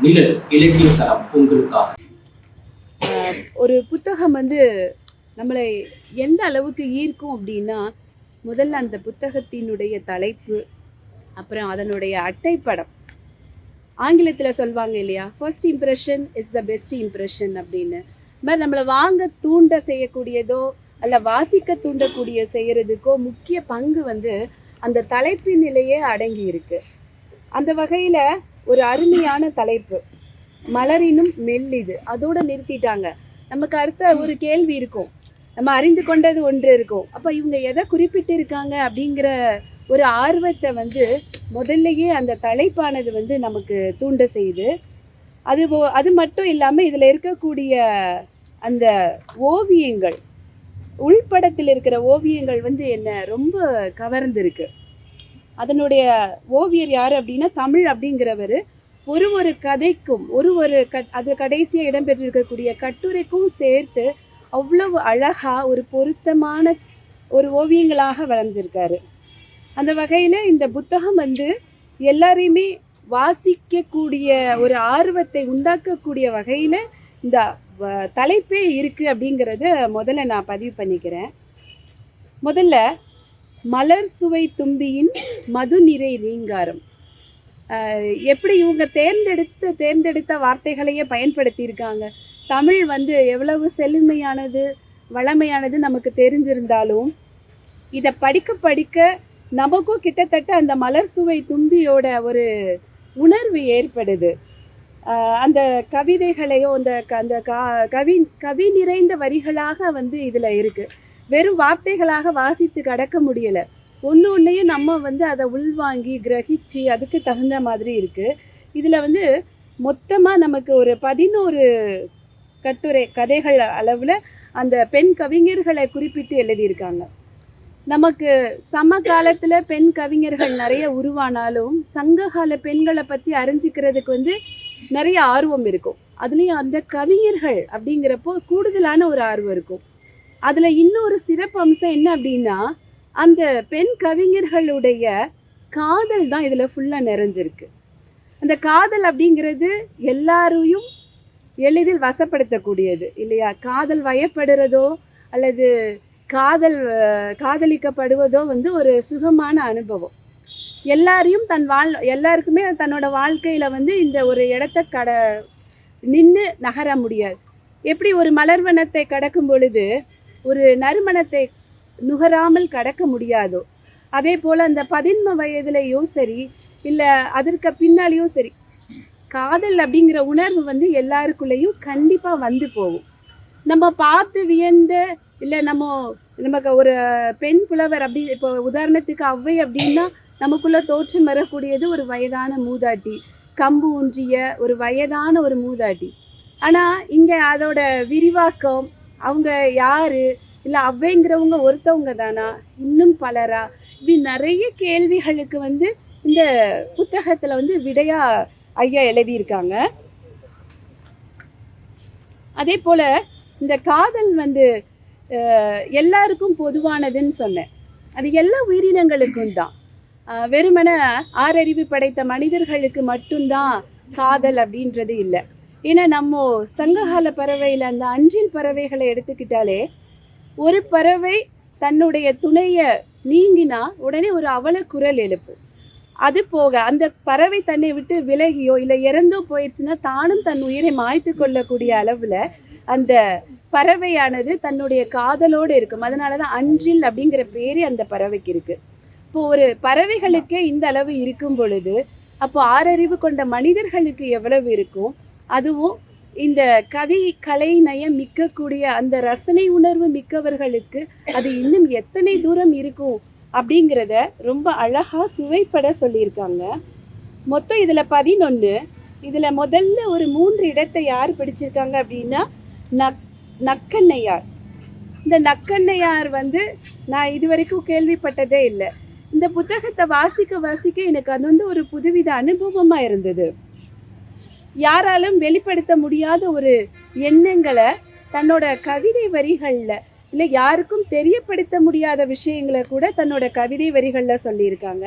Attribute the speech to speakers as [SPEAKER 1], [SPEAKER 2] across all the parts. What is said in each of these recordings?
[SPEAKER 1] இலக்கிய தரம் உங்களுக்காக?
[SPEAKER 2] ஒரு புத்தகம் வந்து நம்மளை எந்த அளவுக்கு ஈர்க்கும் அப்படின்னா, முதல்ல அந்த புத்தகத்தினுடைய தலைப்பு, அப்புறம் அதனுடைய அட்டைப்படம். ஆங்கிலத்தில் சொல்லுவாங்க இல்லையா, first impression is the best impression அப்படின்னு. இது மாதிரி நம்மளை வாங்க தூண்ட செய்யக்கூடியதோ அல்ல வாசிக்க தூண்டக்கூடிய செய்கிறதுக்கோ முக்கிய பங்கு வந்து அந்த தலைப்பினிலேயே அடங்கி இருக்கு. அந்த வகையில் ஒரு அருமையான தலைப்பு, மலரினும் மெல்லிது. அதோட நிறுத்திட்டாங்க. நமக்கு அடுத்த ஒரு கேள்வி இருக்கும், நம்ம அறிந்து கொண்டது ஒன்று இருக்கும். அப்போ இவங்க எதை குறிப்பிட்டு இருக்காங்க அப்படிங்கிற ஒரு ஆர்வத்தை வந்து முதல்லையே அந்த தலைப்பானது வந்து நமக்கு தூண்ட செய்யுது. அது மட்டும் இல்லாமல் இதில் இருக்கக்கூடிய அந்த ஓவியங்கள், உள்படத்தில் இருக்கிற ஓவியங்கள் வந்து என்ன ரொம்ப கவர்ந்துருக்கு. அதனுடைய ஓவியர் யார் அப்படின்னா, தமிழ் அப்படிங்கிறவர் ஒரு கதைக்கும் அது கடைசியாக இடம்பெற்றிருக்கக்கூடிய கட்டுரைக்கும் சேர்த்து அவ்வளவு அழகாக ஒரு பொருத்தமான ஒரு ஓவியங்களாக வளர்ந்துருக்காரு. அந்த வகையில் இந்த புத்தகம் வந்து எல்லாரையுமே வாசிக்கக்கூடிய ஒரு ஆர்வத்தை உண்டாக்கக்கூடிய வகையில் இந்த தலைப்பே இருக்குது அப்படிங்கிறத முதல்ல நான் பதிவு பண்ணிக்கிறேன். முதல்ல மலர் சுவை தும்பியின் மது நிறை ரீங்காரம். எப்படி இவங்க தேர்ந்தெடுத்த வார்த்தைகளையே பயன்படுத்தியிருக்காங்க. தமிழ் வந்து எவ்வளவு செழுமையானது வளமையானது நமக்கு தெரிஞ்சிருந்தாலும் இதை படிக்க நமக்கும் கிட்டத்தட்ட அந்த மலர் சுவை தும்பியோட ஒரு உணர்வு ஏற்படுது. அந்த கவிதைகளையோ அந்த கவி நிறைந்த வரிகளாக வந்து இதில் இருக்குது. வெறும் வார்த்தைகளாக வாசித்து கடக்க முடியலை. ஒன்றையும் நம்ம வந்து அதை உள்வாங்கி கிரகிச்சு அதுக்கு தகுந்த மாதிரி இருக்குது. இதில் வந்து மொத்தமாக நமக்கு ஒரு 11 கதைகள் அளவில் அந்த பெண் கவிஞர்களை குறிப்பிட்டு எழுதியிருக்காங்க. நமக்கு சமகாலத்தில் பெண் கவிஞர்கள் நிறைய உருவானாலும் சங்ககால பெண்களை பற்றி அறிஞ்சிக்கிறதுக்கு வந்து நிறைய ஆர்வம் இருக்கும். அதுலேயும் அந்த கவிஞர்கள் அப்படிங்கிறப்போ கூடுதலான ஒரு ஆர்வம் இருக்கும். அதில் இன்னொரு சிறப்பு அம்சம் என்ன அப்படின்னா, அந்த பெண் கவிஞர்களுடைய காதல் தான் இதில் ஃபுல்லாக நிறைஞ்சிருக்கு. அந்த காதல் அப்படிங்கிறது எல்லாரையும் எளிதில் வசப்படுத்தக்கூடியது இல்லையா. காதல் வயப்படுறதோ அல்லது காதலிக்கப்படுவதோ வந்து ஒரு சுகமான அனுபவம். எல்லாருக்குமே தன்னோட வாழ்க்கையில் வந்து இந்த ஒரு இடத்த நின்று நகர முடியாது. எப்படி ஒரு மலர்வனத்தை கடக்கும் பொழுது ஒரு நறுமணத்தை நுகராமல் கடக்க முடியாதோ, அதே போல் அந்த 11 வயதுலேயும் சரி இல்லை அதற்கு பின்னாலேயும் சரி காதல் அப்படிங்கிற உணர்வு வந்து எல்லாருக்குள்ளேயும் கண்டிப்பாக வந்து போகும். நம்ம பார்த்து வியந்த இல்லை நமக்கு ஒரு பெண் புலவர் அப்படி, இப்போ உதாரணத்துக்கு ஔவை அப்படின்னா நமக்குள்ளே தோற்றம் வரக்கூடியது ஒரு வயதான மூதாட்டி, கம்பு ஊன்றிய ஒரு வயதான ஒரு மூதாட்டி. ஆனால் இங்கே அதோட விரிவாக்கம், அவங்க யார், இல்லை ஔவைங்கிறவங்க ஒருத்தவங்க தானா, இன்னும் பலரா, இப்படி நிறைய கேள்விகளுக்கு வந்து இந்த புத்தகத்தில் வந்து விடையா ஐயா எழுதியிருக்காங்க. அதே போல் இந்த காதல் வந்து எல்லாருக்கும் பொதுவானதுன்னு சொன்னேன். அது எல்லா உயிரினங்களுக்கும் தான். வெறுமன ஆறறிவு படைத்த மனிதர்களுக்கு மட்டும்தான் காதல் அப்படின்றது இல்லை. ஏன்னா நம்ம சங்ககால பறவையில் அந்த அன்றில் பறவைகளை எடுத்துக்கிட்டாலே, ஒரு பறவை தன்னுடைய துணையை நீங்கினா உடனே ஒரு அவல குரல் எழுப்பும். அது போக அந்த பறவை தன்னை விட்டு விலகியோ இல்லை இறந்தோ போயிடுச்சுன்னா தானும் தன் உயிரை மாய்த்து கொள்ளக்கூடிய அளவில் அந்த பறவையானது தன்னுடைய காதலோடு இருக்கும். அதனால தான் அன்றில் அப்படிங்கிற பேரே அந்த பறவைக்கு இருக்குது. இப்போ ஒரு பறவைகளுக்கே இந்த அளவு இருக்கும் பொழுது அப்போ ஆறறிவு கொண்ட மனிதர்களுக்கு எவ்வளவு இருக்கும். அதுவும் இந்த கலை நயம் மிக்கக்கூடிய அந்த ரசனை உணர்வு மிக்கவர்களுக்கு அது இன்னும் எத்தனை தூரம் இருக்கும் அப்படிங்கிறத ரொம்ப அழகாக சுவைப்பட சொல்லியிருக்காங்க. மொத்தம் இதில் 11. இதில் முதல்ல ஒரு 3 இடத்தை யார் பிடிச்சிருக்காங்க அப்படின்னா நக்கண்ணையார். இந்த நக்கண்ணையார் வந்து நான் இதுவரைக்கும் கேள்விப்பட்டதே இல்லை. இந்த புத்தகத்தை வாசிக்க எனக்கு அது வந்து ஒரு புதுவித அனுபவமாக இருந்தது. யாராலும் வெளிப்படுத்த முடியாத ஒரு எண்ணங்களை தன்னோட கவிதை வரிகளில், இல்லை யாருக்கும் தெரியப்படுத்த முடியாத விஷயங்களை கூட தன்னோட கவிதை வரிகளில் சொல்லியிருக்காங்க.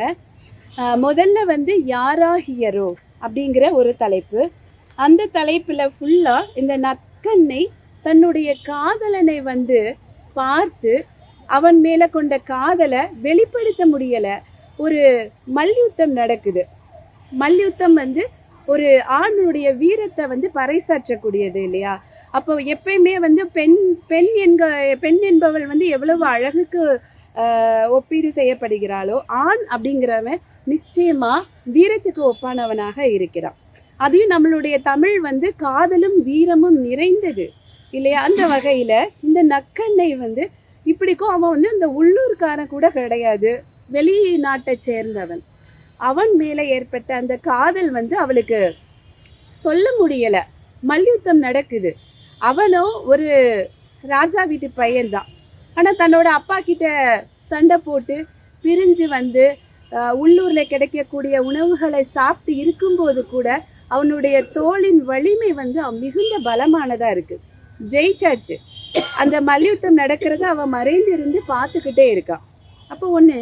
[SPEAKER 2] முதல்ல வந்து யாராகியரோ அப்படிங்கிற ஒரு தலைப்பு. அந்த தலைப்புல ஃபுல்லா இந்த நற்கண்ணை தன்னுடைய காதலனை வந்து பார்த்து அவன் மேல கொண்ட காதலை வெளிப்படுத்த முடியல. ஒரு மல்யுத்தம் நடக்குது. மல்யுத்தம் வந்து ஒரு ஆணுடைய வீரத்தை வந்து பறைசாற்றக்கூடியது இல்லையா? அப்போ எப்பயுமே வந்து பெண் என்பவள் வந்து எவ்வளவு அழகுக்கு ஒப்பீடு செய்யப்படுகிறாளோ, ஆண் அப்படிங்கிறவன் நிச்சயமா வீரத்துக்கு ஒப்பானவனாக இருக்கிறான். அதையும் நம்மளுடைய தமிழ் வந்து காதலும் வீரமும் நிறைந்தது இல்லையா? அந்த வகையில இந்த நக்கண்ணை வந்து இப்படிக்கும் அவன் வந்து இந்த உள்ளூர்காரன் கூட கிடையாது, வெளிநாட்டை சேர்ந்தவன். அவன் மேலே ஏற்பட்ட அந்த காதல் வந்து அவளுக்கு சொல்ல முடியல. மல்யுத்தம் நடக்குது. அவனோ ஒரு ராஜா வீட்டு பையன்தான். ஆனால் தன்னோட அப்பா கிட்ட சண்டை போட்டு பிரிஞ்சு வந்து உள்ளூரில் கிடைக்கக்கூடிய உணவுகளை சாப்பிட்டு இருக்கும்போது கூட அவனுடைய தோளின் வலிமை வந்து மிகுந்த பலமானதாக இருக்குது. ஜெயிச்சாச்சு. அந்த மல்யுத்தம் நடக்கிறத அவன் மறைந்து இருந்து பார்த்துக்கிட்டே இருக்கான். அப்போ ஒன்று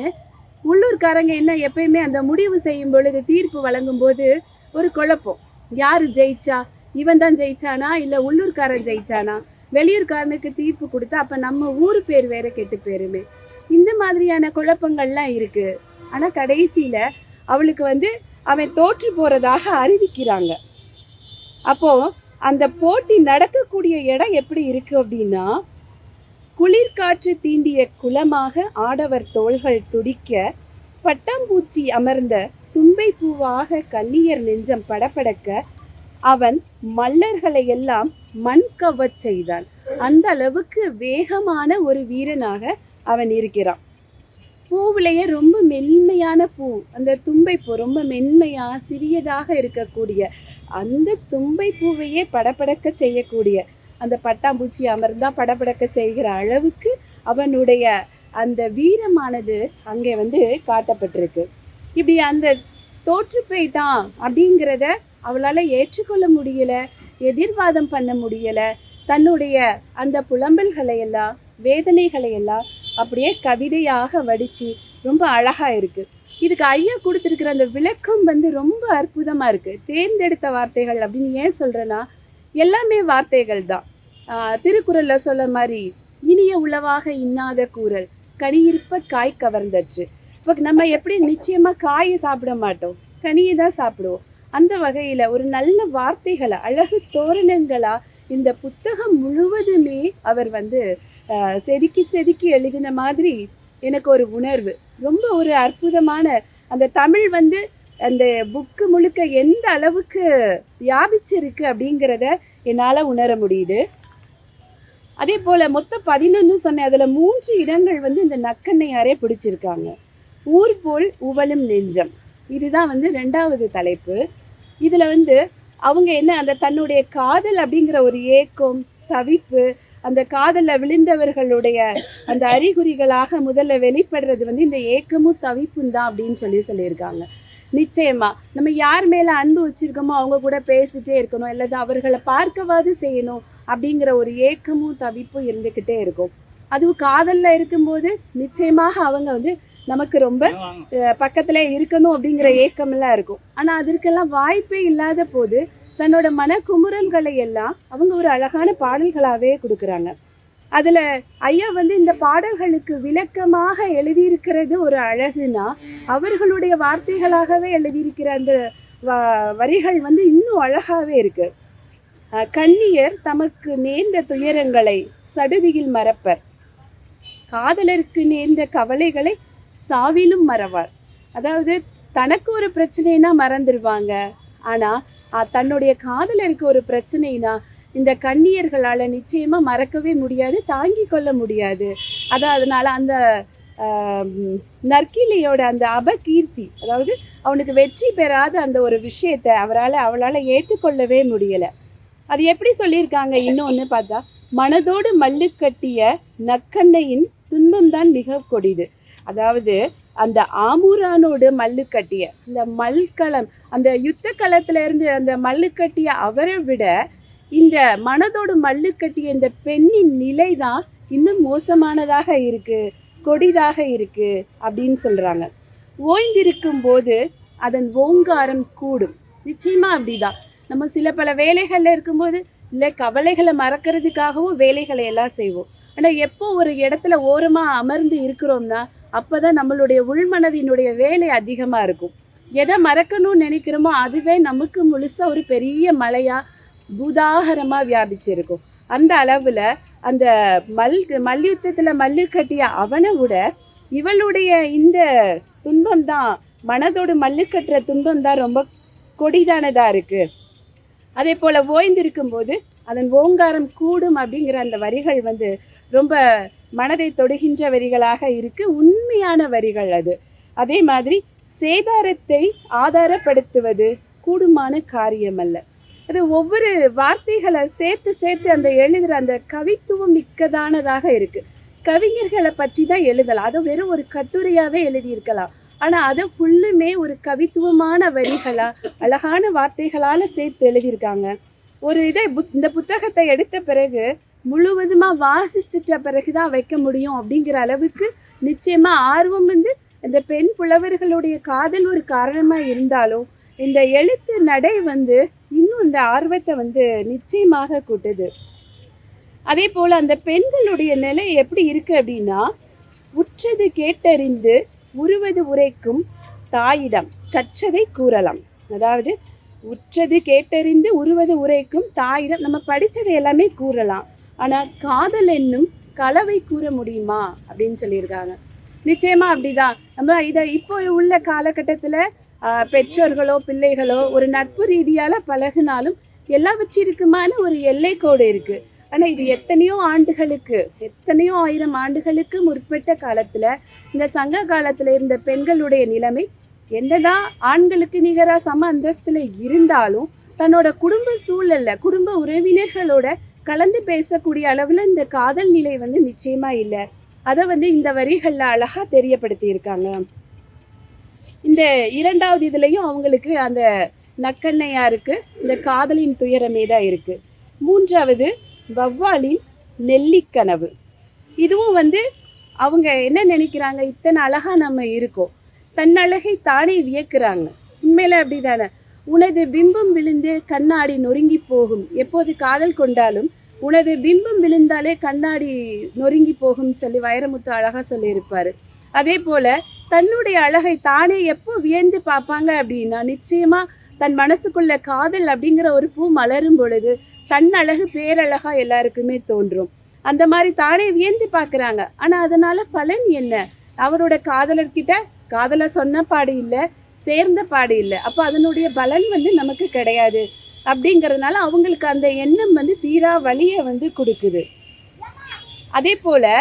[SPEAKER 2] உள்ளூர்காரங்க என்ன எப்பயுமே அந்த முடிவு செய்யும் பொழுது தீர்ப்பு வழங்கும் போது ஒரு குழப்பம். யார் ஜெயிச்சா? இவன் தான் ஜெயிச்சானா இல்லை உள்ளூர்காரன் ஜெயிச்சானா? வெளியூர்காரனுக்கு தீர்ப்பு கொடுத்தா அப்போ நம்ம ஊர் பேர் வேற கெட்டு போயிருமே. இந்த மாதிரியான குழப்பங்கள்லாம் இருக்கு. ஆனால் கடைசியில் அவளுக்கு வந்து அவன் தோற்று போறதாக அறிவிக்கிறாங்க. அப்போ அந்த போட்டி நடக்கக்கூடிய இடம் எப்படி இருக்கு அப்படின்னா, குளிர்காற்று தீண்டிய குளமாக ஆடவர் தோள்கள் துடிக்க, பட்டாம்பூச்சி அமர்ந்த தும்பை பூவாக கன்னியர் நெஞ்சம் படபடக்க, அவன் மல்லர்களை எல்லாம் மண் கவச் செய்தான். அந்த அளவுக்கு வேகமான ஒரு வீரனாக அவன் இருக்கிறான். பூவிலேயே ரொம்ப மென்மையான பூ, அந்த தும்பை பூ ரொம்ப மென்மையா சிறியதாக இருக்கக்கூடிய அந்த தும்பை பூவையே படபடக்க செய்யக்கூடிய அந்த பட்டாம்பூச்சி அமர்ந்தா படபடக்க செய்கிற அளவுக்கு அவனுடைய அந்த வீரமானது அங்கே வந்து காட்டப்பட்டிருக்கு. இப்படி அந்த தோற்று போயிட்டான் அப்படிங்கிறத அவளால் ஏற்றுக்கொள்ள முடியல, எதிர்வாதம் பண்ண முடியல. தன்னுடைய அந்த புலம்பல்களை எல்லாம் வேதனைகளை எல்லாம் அப்படியே கவிதையாக வடித்து ரொம்ப அழகாக இருக்குது. இதுக்கு ஐயா கொடுத்துருக்கிற அந்த விளக்கம் வந்து ரொம்ப அற்புதமாக இருக்குது. தேர்ந்தெடுத்த வார்த்தைகள் அப்படின்னு ஏன் சொல்கிறேன்னா, எல்லாமே வார்த்தைகள் தான். திருக்குறளில் சொல்ல மாதிரி இனிய உளவாக இன்னாத கூறல் கனியிருப்ப காய் கவர்ந்தற்று. இப்போ நம்ம எப்படி நிச்சயமாக காயை சாப்பிட மாட்டோம், கனியை தான் சாப்பிடுவோம். அந்த வகையில் ஒரு நல்ல வார்த்தைகளை அழகு தோரணங்களாக இந்த புத்தகம் முழுவதுமே அவர் வந்து செதுக்கி செதுக்கி எழுதின மாதிரி எனக்கு ஒரு உணர்வு. ரொம்ப ஒரு அற்புதமான அந்த தமிழ் வந்து அந்த புக்கு முழுக்க எந்த அளவுக்கு வியாபிச்சிருக்கு அப்படிங்கிறத என்னால் உணர முடியுது. அதே போல் மொத்தம் 11 சொன்னேன். அதில் 3 இடங்கள் வந்து இந்த நக்கண்ணையாரே பிடிச்சிருக்காங்க. ஊர் போல் உவளும் நெஞ்சம், இதுதான் வந்து 2வது தலைப்பு. இதில் வந்து அவங்க என்ன அந்த தன்னுடைய காதல் அப்படிங்கிற ஒரு ஏக்கம், தவிப்பு, அந்த காதலில் விழுந்தவர்களுடைய அந்த அறிகுறிகளாக முதல்ல வெளிப்படுறது வந்து இந்த ஏக்கமும் தவிப்பும் தான் அப்படின்னு சொல்லியிருக்காங்க. நிச்சயமா நம்ம யார் மேலே அன்பு வச்சுருக்கோமோ அவங்க கூட பேசிகிட்டே இருக்கணும், அல்லது அவர்களை பார்க்கவாது செய்யணும் அப்படிங்கிற ஒரு ஏக்கமும் தவிப்பும் இருந்துக்கிட்டே இருக்கும். அதுவும் காதலில் இருக்கும்போது நிச்சயமாக அவங்க வந்து நமக்கு ரொம்ப பக்கத்தில் இருக்கணும் அப்படிங்கிற ஏக்கமெல்லாம் இருக்கும். ஆனால் அதற்கெல்லாம் வாய்ப்பே இல்லாத போது தன்னோட மனக்குமுறல்களை எல்லாம் அவங்க ஒரு அழகான பாடல்களாகவே கொடுக்குறாங்க. அதில் ஐயா வந்து இந்த பாடல்களுக்கு விளக்கமாக எழுதியிருக்கிறது ஒரு அழகுனா, அவர்களுடைய வார்த்தைகளாகவே எழுதியிருக்கிற அந்த வரிகள் வந்து இன்னும் அழகாகவே இருக்குது. கன்னியர் தமக்கு நேர்ந்த துயரங்களை சடுதியில் மறப்பர், காதலருக்கு நேர்ந்த கவலைகளை சாவிலும் மறவார். அதாவது தனக்கு ஒரு பிரச்சனைனா மறந்துடுவாங்க, ஆனால் தன்னுடைய காதலருக்கு ஒரு பிரச்சனைனா இந்த கன்னியர்களால் நிச்சயமாக மறக்கவே முடியாது, தாங்கி கொள்ள முடியாது. அதனால அந்த நற்கிலியோட அந்த அபகீர்த்தி, அதாவது அவனுக்கு வெற்றி பெறாத அந்த ஒரு விஷயத்தை அவளால் ஏற்றுக்கொள்ளவே முடியலை. அது எப்படி சொல்லியிருக்காங்க இன்னொன்று பார்த்தா, மனதோடு மல்லு கட்டிய நக்கண்ணையின் துன்பம்தான் மிக கொடிது. அதாவது அந்த ஆமூரானோடு மல்லு கட்டிய இந்த மல்களம், அந்த யுத்த களத்திலிருந்து அந்த மல்லு கட்டிய அவரை விட இந்த மனதோடு மல்லு கட்டிய இந்த பெண்ணின் நிலை தான் இன்னும் மோசமானதாக இருக்குது, கொடிதாக இருக்குது அப்படின்னு சொல்கிறாங்க. ஓய்ந்திருக்கும் போது அதன் ஓங்காரம் கூடும். நிச்சயமாக அப்படிதான். நம்ம சில பல வேலைகளில் இருக்கும்போது இல்லை கவலைகளை மறக்கிறதுக்காகவும் வேலைகளை எல்லாம் செய்வோம். ஆனால் எப்போ ஒரு இடத்துல ஓரமாக அமர்ந்து இருக்கிறோம்னா அப்போ தான் நம்மளுடைய உள்மனதினுடைய வேலை அதிகமாக இருக்கும். எதை மறக்கணும்னு நினைக்கிறோமோ அதுவே நமக்கு முழுசாக ஒரு பெரிய மலையாக பூதாகரமாக வியாபிச்சிருக்கும். அந்த அளவில் அந்த மல்யுத்தத்தில் மல்லு கட்டிய அவனை விட இவளுடைய இந்த துன்பம் தான், மனதோடு மல்லு கட்டுற துன்பம் தான் ரொம்ப கொடிதானதாக இருக்குது. அதே போல் ஓய்ந்திருக்கும் போது அதன் ஓங்காரம் கூடும் அப்படிங்கிற அந்த வரிகள் வந்து ரொம்ப மனதை தொடுகின்ற வரிகளாக இருக்குது. உண்மையான வரிகள் அது. அதே மாதிரி சேதாரத்தை ஆதாரப்படுத்துவது கூடுமான காரியம் அல்ல. அது ஒவ்வொரு வார்த்தைகளை சேர்த்து சேர்த்து அந்த எழுதுகிற அந்த கவித்துவம் மிக்கதானதாக இருக்குது. கவிஞர்களை பற்றி தான் எழுதலாம், அதை வெறும் ஒரு கட்டுரையாகவே எழுதியிருக்கலாம். ஆனால் அதை ஃபுல்லுமே ஒரு கவித்துவமான வரிகளாக அழகான வார்த்தைகளால் சேர்த்து எழுதியிருக்காங்க. ஒரு இதை இந்த புத்தகத்தை எடுத்த பிறகு முழுவதுமாக வாசிச்சிட்ட பிறகு தான் வைக்க முடியும் அப்படிங்கிற அளவுக்கு நிச்சயமாக ஆர்வம் வந்து இந்த பெண் புலவர்களுடைய காதல் ஒரு காரணமாக இருந்தாலும் இந்த எழுத்து நடை வந்து இன்னும் இந்த ஆர்வத்தை வந்து நிச்சயமாக கூட்டுது. அதே போல் அந்த பெண்களுடைய நிலை எப்படி இருக்குது அப்படின்னா, உற்றது கேட்டறிந்து உருவது உரைக்கும் தாயிடம் கற்றதை கூறலாம். அதாவது உற்றது கேட்டறிந்து உருவது உரைக்கும் தாயிடம் நம்ம படித்ததை எல்லாமே கூறலாம், ஆனால் காதல் என்னும் கலவை கூற முடியுமா அப்படின்னு சொல்லியிருக்காங்க. நிச்சயமாக அப்படிதான். நம்ம இதை இப்போ உள்ள காலகட்டத்தில் பெற்றோர்களோ பிள்ளைகளோ ஒரு நட்பு ரீதியால் பழகினாலும் எல்லாவற்றிற்குமான ஒரு எல்லை கோடு இருக்குது. ஆனால் இது எத்தனையோ ஆண்டுகளுக்கு, எத்தனையோ ஆயிரம் ஆண்டுகளுக்கு முற்பட்ட காலத்தில், இந்த சங்க காலத்தில் இருந்த பெண்களுடைய நிலைமை என்னதான் ஆண்களுக்கு நிகராக சம அந்தஸ்தில் இருந்தாலும் தன்னோட குடும்ப சூழலில் குடும்ப உறவினர்களோட கலந்து பேசக்கூடிய அளவில் இந்த காதல் நிலை வந்து நிச்சயமாக இல்லை. அதை வந்து இந்த வரிகளில் அழகாக தெரியப்படுத்தியிருக்காங்க. இந்த இரண்டாவது இதுலேயும் அவங்களுக்கு அந்த நக்கண்ணையாருக்கு இந்த காதலின் துயரமே தான் இருக்குது. மூன்றாவது வௌவாலின் நெல்லிக்கனவு. இதுவும் வந்து அவங்க என்ன நினைக்கிறாங்க, இத்தனை அழகாக நம்ம இருக்கோம், தன்னழகை தானே வியக்கிறாங்க. உண்மையில அப்படி தானே, உனது பிம்பம் விழுந்து கண்ணாடி நொறுங்கி போகும். எப்போது காதல் கொண்டாலும் உனது பிம்பம் விழுந்தாலே கண்ணாடி நொறுங்கி போகும்னு சொல்லி வைரமுத்து அழகாக சொல்லியிருப்பார். அதே போல் தன்னுடைய அழகை தானே எப்போ வியந்து பார்ப்பாங்க அப்படின்னா, நிச்சயமாக தன் மனசுக்குள்ள காதல் அப்படிங்கிற ஒரு பூ மலரும் பொழுது தன் அழகு பேரழகா எல்லாருக்குமே தோன்றும். அந்த மாதிரி தானே வியந்து பார்க்குறாங்க. ஆனால் அதனால் பலன் என்ன? அவரோட காதலர்கிட்ட காதலை சொன்ன பாடு இல்லை, சேர்ந்த பாடு இல்லை. அப்போ அதனுடைய பலன் வந்து நமக்கு கிடையாது. அப்படிங்கிறதுனால அவங்களுக்கு அந்த எண்ணம் வந்து தீரா வலியை வந்து கொடுக்குது. அதே போல்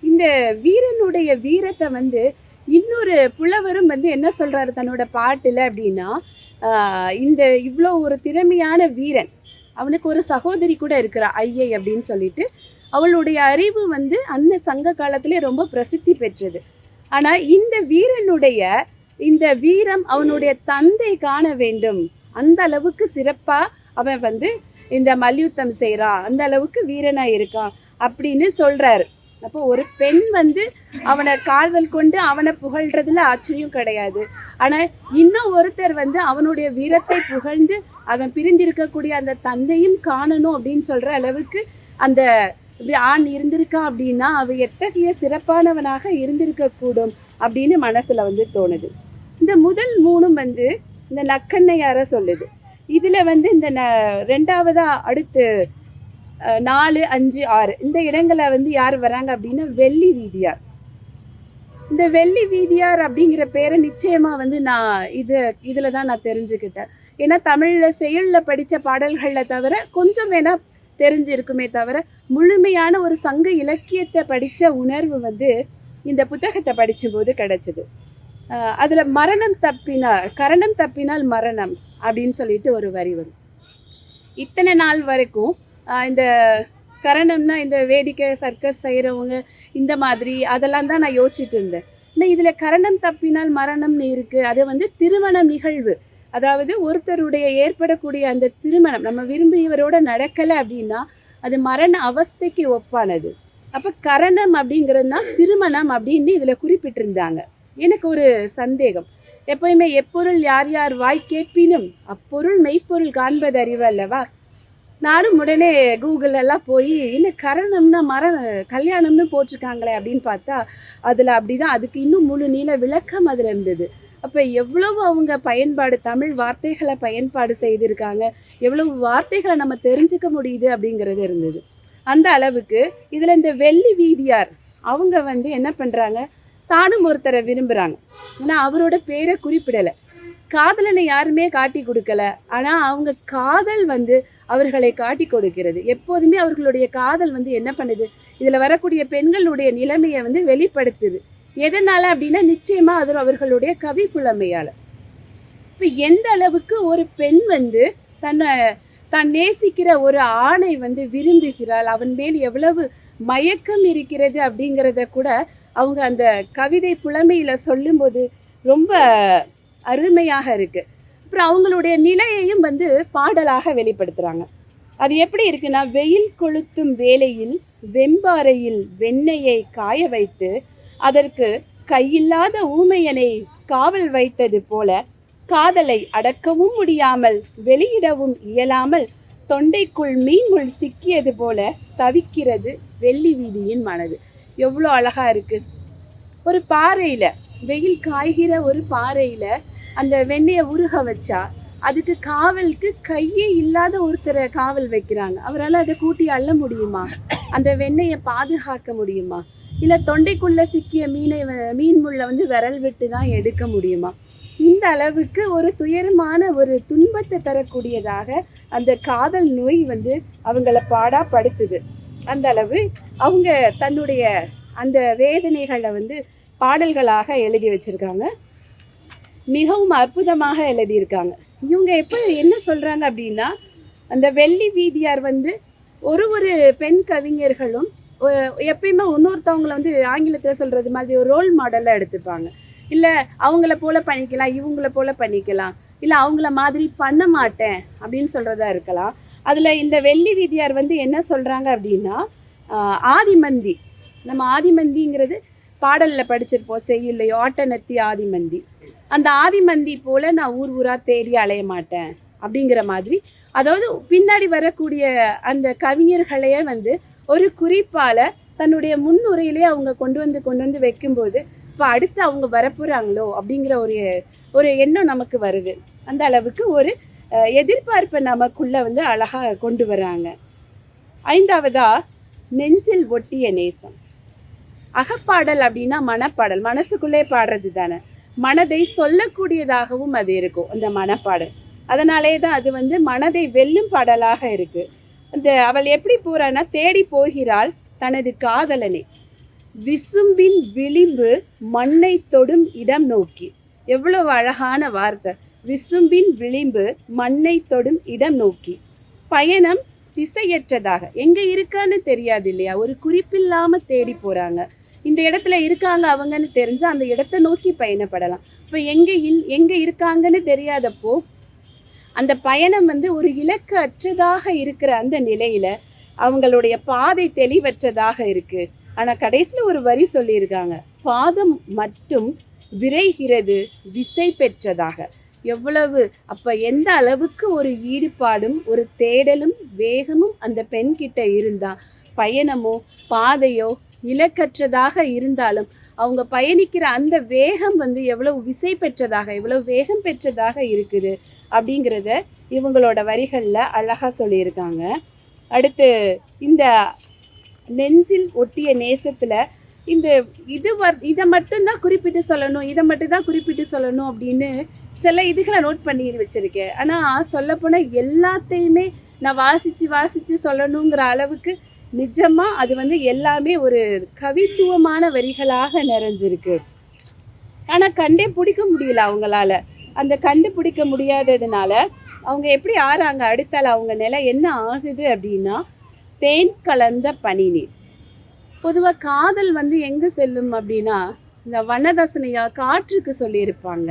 [SPEAKER 2] இந்த வீரனுடைய வீரத்தை வந்து இன்னொரு புலவரும் வந்து என்ன சொல்கிறாரு தன்னோட பாட்டில் அப்படின்னா, இந்த இவ்வளோ ஒரு திறமையான வீரன், அவனுக்கு ஒரு சகோதரி கூட இருக்கிறா ஐயை அப்படின்னு சொல்லிட்டு, அவளுடைய அறிவு வந்து அந்த சங்க காலத்திலே ரொம்ப பிரசித்தி பெற்றது. ஆனால் இந்த வீரனுடைய இந்த வீரம் அவனுடைய தந்தை காண வேண்டும், அந்த அளவுக்கு சிறப்பாக அவன் வந்து இந்த மல்யுத்தம் செய்கிறான், அந்த அளவுக்கு வீரனாக இருக்கான் அப்படின்னு சொல்கிறாரு. அப்போ ஒரு பெண் வந்து அவனை காதல் கொண்டு அவனை புகழ்றதுல ஆச்சரியம் கிடையாது. ஆனால் இன்னும் ஒருத்தர் வந்து அவனுடைய வீரத்தை புகழ்ந்து அவன் பிரிந்திருக்கக்கூடிய அந்த தந்தையும் காணணும் அப்படின்னு சொல்கிற அளவுக்கு அந்த ஆண் இருந்திருக்கான் அப்படின்னா அவன் எத்தகைய சிறப்பானவனாக இருந்திருக்கக்கூடும் அப்படின்னு மனசில் வந்து தோணுது. இந்த முதல் மூணும் வந்து இந்த நக்கண்ணையாரை சொல்லுது. இதில் வந்து இந்த ரெண்டாவதாக அடுத்து 4, 5, 6 இந்த இடங்களை வந்து யார் வராங்க அப்படின்னா வெள்ளி வீதியார். இந்த வெள்ளி வீதியார் அப்படிங்கிற பேரை நிச்சயமாக வந்து நான் இதில் தான் நான் தெரிஞ்சுக்கிட்டேன். ஏன்னா தமிழில் செயலில் படித்த பாடல்களில் தவிர கொஞ்சம் வேணால் தெரிஞ்சிருக்குமே தவிர முழுமையான ஒரு சங்க இலக்கியத்தை படித்த உணர்வு வந்து இந்த புத்தகத்தை படித்தபோது கிடைச்சிது. அதில் கரணம் தப்பினால் மரணம் அப்படின்னு சொல்லிட்டு ஒரு வரி வரும். இத்தனை நாள் வரைக்கும் இந்த கரணம்னா இந்த வேடிக்கை சர்க்கஸ் செய்கிறவங்க இந்த மாதிரி அதெல்லாம் தான் நான் யோசிச்சுட்டு இருந்தேன். ஆனால் இதில் கரணம் தப்பினால் மரணம்னு இருக்குது. அது வந்து திருமண நிகழ்வு, அதாவது ஒருத்தருடைய ஏற்படக்கூடிய அந்த திருமணம் நம்ம விரும்பியவரோட நடக்கலை அப்படின்னா அது மரண அவஸ்தைக்கு ஒப்பானது. அப்போ கரணம் அப்படிங்கிறது தான் திருமணம் அப்படின்னு இதில் குறிப்பிட்டிருந்தாங்க. எனக்கு ஒரு சந்தேகம், எப்பயுமே எப்பொருள் யார் யார் வாய் கேட்பினும் அப்பொருள் மெய்ப்பொருள் காண்பது அறிவு அல்லவா. நானும் உடனே கூகுள் எல்லாம் போய் இன்னும் கரணம்னா கல்யாணம்னு போட்டிருக்காங்களே அப்படின்னு பார்த்தா அதில் அப்படிதான், அதுக்கு இன்னும் முழு நீள விளக்கம் அதில் இருந்தது. அப்போ எவ்வளவு அவங்க பயன்பாடு, தமிழ் வார்த்தைகளை பயன்பாடு செய்திருக்காங்க, எவ்வளவு வார்த்தைகளை நம்ம தெரிஞ்சுக்க முடியுது அப்படிங்கிறது இருந்தது. அந்த அளவுக்கு இதில் இந்த வெள்ளி வீதியார் அவங்க வந்து என்ன பண்ணுறாங்க, தானும் ஒருத்தரை விரும்புகிறாங்க. ஆனால் அவரோட பேரை குறிப்பிடலை, காதலனை யாருமே காட்டி கொடுக்கல. ஆனால் அவங்க காதல் வந்து அவர்களை காட்டி கொடுக்கிறது. எப்போதுமே அவர்களுடைய காதல் வந்து என்ன பண்ணுது, இதில் வரக்கூடிய பெண்களுடைய நிலைமையை வந்து வெளிப்படுத்துது. எதனால் அப்படின்னா நிச்சயமாக அது அவர்களுடைய கவி புலமையால். இப்போ எந்த அளவுக்கு ஒரு பெண் வந்து தான் நேசிக்கிற ஒரு ஆணை வந்து விரும்புகிறாள், அவன் மேல் எவ்வளவு மயக்கம் இருக்கிறது அப்படிங்கிறத கூட அவங்க அந்த கவிதை புலமையில் சொல்லும்போது ரொம்ப அருமையாக இருக்குது. அப்புறம் அவங்களுடைய நிலையையும் வந்து பாடலாக வெளிப்படுத்துகிறாங்க. அது எப்படி இருக்குன்னா, வெயில் கொளுத்தும் வேளையில் வெம்பாறையில் வெண்ணெயை காய வைத்து அதற்கு கையில்லாத ஊமையனை காவல் வைத்தது போல காதலை அடக்கவும் முடியாமல் வெளியிடவும் இயலாமல் தொண்டைக்குள் மீன்முள் சிக்கியது போல தவிக்கிறது வெள்ளி வீதியின் மனது. எவ்வளோ அழகா இருக்கு. ஒரு பாறையில், வெயில் காய்கிற ஒரு பாறையில் அந்த வெண்ணெயை உருக வச்சா அதுக்கு காவலுக்கு கையே இல்லாத ஒருத்தரை காவல் வைக்கிறாங்க. அவரால் அதை கூட்டி அள்ள முடியுமா? அந்த வெண்ணெயை பாதுகாக்க முடியுமா? இல்லை தொண்டைக்குள்ளே சிக்கிய மீன் முள்ளை வந்து விரல் விட்டு தான் எடுக்க முடியுமா? இந்த அளவுக்கு ஒரு துயரமான ஒரு துன்பத்தை தரக்கூடியதாக அந்த காதல் நோய் வந்து அவங்கள பாடாப்படுத்துது. அந்த அளவு அவங்க தன்னுடைய அந்த வேதனைகளை வந்து பாடல்களாக எழுதி வச்சிருக்காங்க. மிகவும் அற்புதமாக எழுதியிருக்காங்க. இவங்க என்ன சொல்கிறாங்க அப்படின்னா, அந்த வெள்ளி வீதியார் வந்து ஒரு பெண் கவிஞர்களும் எப்பயுமே இன்னொருத்தவங்களை வந்து ஆங்கிலத்தில் சொல்கிறது மாதிரி ஒரு ரோல் மாடலாக எடுத்துப்பாங்க. இல்லை அவங்கள போல் பண்ணிக்கலாம், இவங்கள போல் பண்ணிக்கலாம், இல்லை அவங்கள மாதிரி பண்ண மாட்டேன் அப்படின்னு சொல்கிறதா இருக்கலாம். அதில் இந்த வெள்ளி வீதியார் வந்து என்ன சொல்கிறாங்க அப்படின்னா, ஆதிமந்தி, நம்ம ஆதிமந்திங்கிறது பாடலில் படிச்சிருப்போம், செய்யுள்ளையோ ஆட்டனத்தி ஆதிமந்தி. அந்த ஆதிமந்தி போல் நான் ஊர் ஊராக தேடி அலைய மாட்டேன் அப்படிங்கிற மாதிரி, அதாவது பின்னாடி வரக்கூடிய அந்த கவிஞர்களையே வந்து ஒரு குறிப்பால் தன்னுடைய முன்னுரையிலே அவங்க கொண்டு வந்து வைக்கும்போது இப்போ அடுத்து அவங்க வரப்போகிறாங்களோ அப்படிங்கிற ஒரு எண்ணம் நமக்கு வருது. அந்த அளவுக்கு ஒரு எதிர்பார்ப்பை நமக்குள்ளே வந்து அழகாக கொண்டு வராங்க. ஐந்தாவதா நெஞ்சில் ஒட்டிய நேசம். அகப்பாடல் அப்படின்னா மனப்பாடல், மனசுக்குள்ளே பாடுறது தானே. மனதை சொல்லக்கூடியதாகவும் அது இருக்கும் அந்த மனப்பாடல். அதனாலே தான் அது வந்து மனதை வெல்லும் பாடலாக இருக்குது. அந்த அவள் எப்படி போகிறான்னா, தேடி போகிறாள் தனது காதலனை, விசும்பின் விளிம்பு மண்ணை தொடும் இடம் நோக்கி. எவ்வளவு அழகான வார்த்தை, விசும்பின் விளிம்பு மண்ணை தொடும் இடம் நோக்கி. பயணம் திசையற்றதாக, எங்கே இருக்கான்னு தெரியாது இல்லையா, ஒரு குறிப்பில்லாமல் தேடி போகிறாங்க. இந்த இடத்துல இருக்காங்க அவங்கன்னு தெரிஞ்சால் அந்த இடத்த நோக்கி பயணப்படலாம். இப்போ எங்கே இருக்காங்கன்னு தெரியாதப்போ அந்த பயணம் வந்து ஒரு இலக்கு அற்றதாக இருக்கிற அந்த நிலையில் அவங்களுடைய பாதை தெளிவற்றதாக இருக்குது. ஆனால் கடைசியில் ஒரு வரி சொல்லியிருக்காங்க, பாதம் மட்டும் விரைகிறது விசை பெற்றதாக. எவ்வளவு அப்போ எந்த அளவுக்கு ஒரு ஈடுபாடும் ஒரு தேடலும் வேகமும் அந்த பெண்கிட்ட இருந்தால் பயணமோ பாதையோ இலக்கற்றதாக இருந்தாலும் அவங்க பயணிக்கிற அந்த வேகம் வந்து எவ்வளவு விசை பெற்றதாக, எவ்வளவு வேகம் பெற்றதாக இருக்குது அப்படிங்கிறத இவங்களோட வரிகளில் அழகாக சொல்லியிருக்காங்க. அடுத்து இந்த நெஞ்சில் ஒட்டிய நேசத்தில் இதை மட்டும்தான் குறிப்பிட்டு சொல்லணும் அப்படின்னு சில இதுகளை நோட் பண்ணி வச்சுருக்கேன். ஆனால் சொல்லப்போனால் எல்லாத்தையுமே நான் வாசித்து சொல்லணுங்கிற அளவுக்கு நிஜமாக அது வந்து எல்லாமே ஒரு கவித்துவமான வரிகளாக நிறைஞ்சிருக்கு. ஆனால் கண்டே பிடிக்க முடியல அவங்களால. அந்த கண்டுபிடிக்க முடியாததுனால அவங்க எப்படி ஆறாங்க, அடுத்தால அவங்க நிலை என்ன ஆகுது அப்படின்னா, தேன் கலந்த பனிநீர். பொதுவாக காதல் வந்து எங்கே செல்லும் அப்படின்னா, இந்த வண்ணதாசனையா காற்றுக்கு சொல்லியிருப்பாங்க,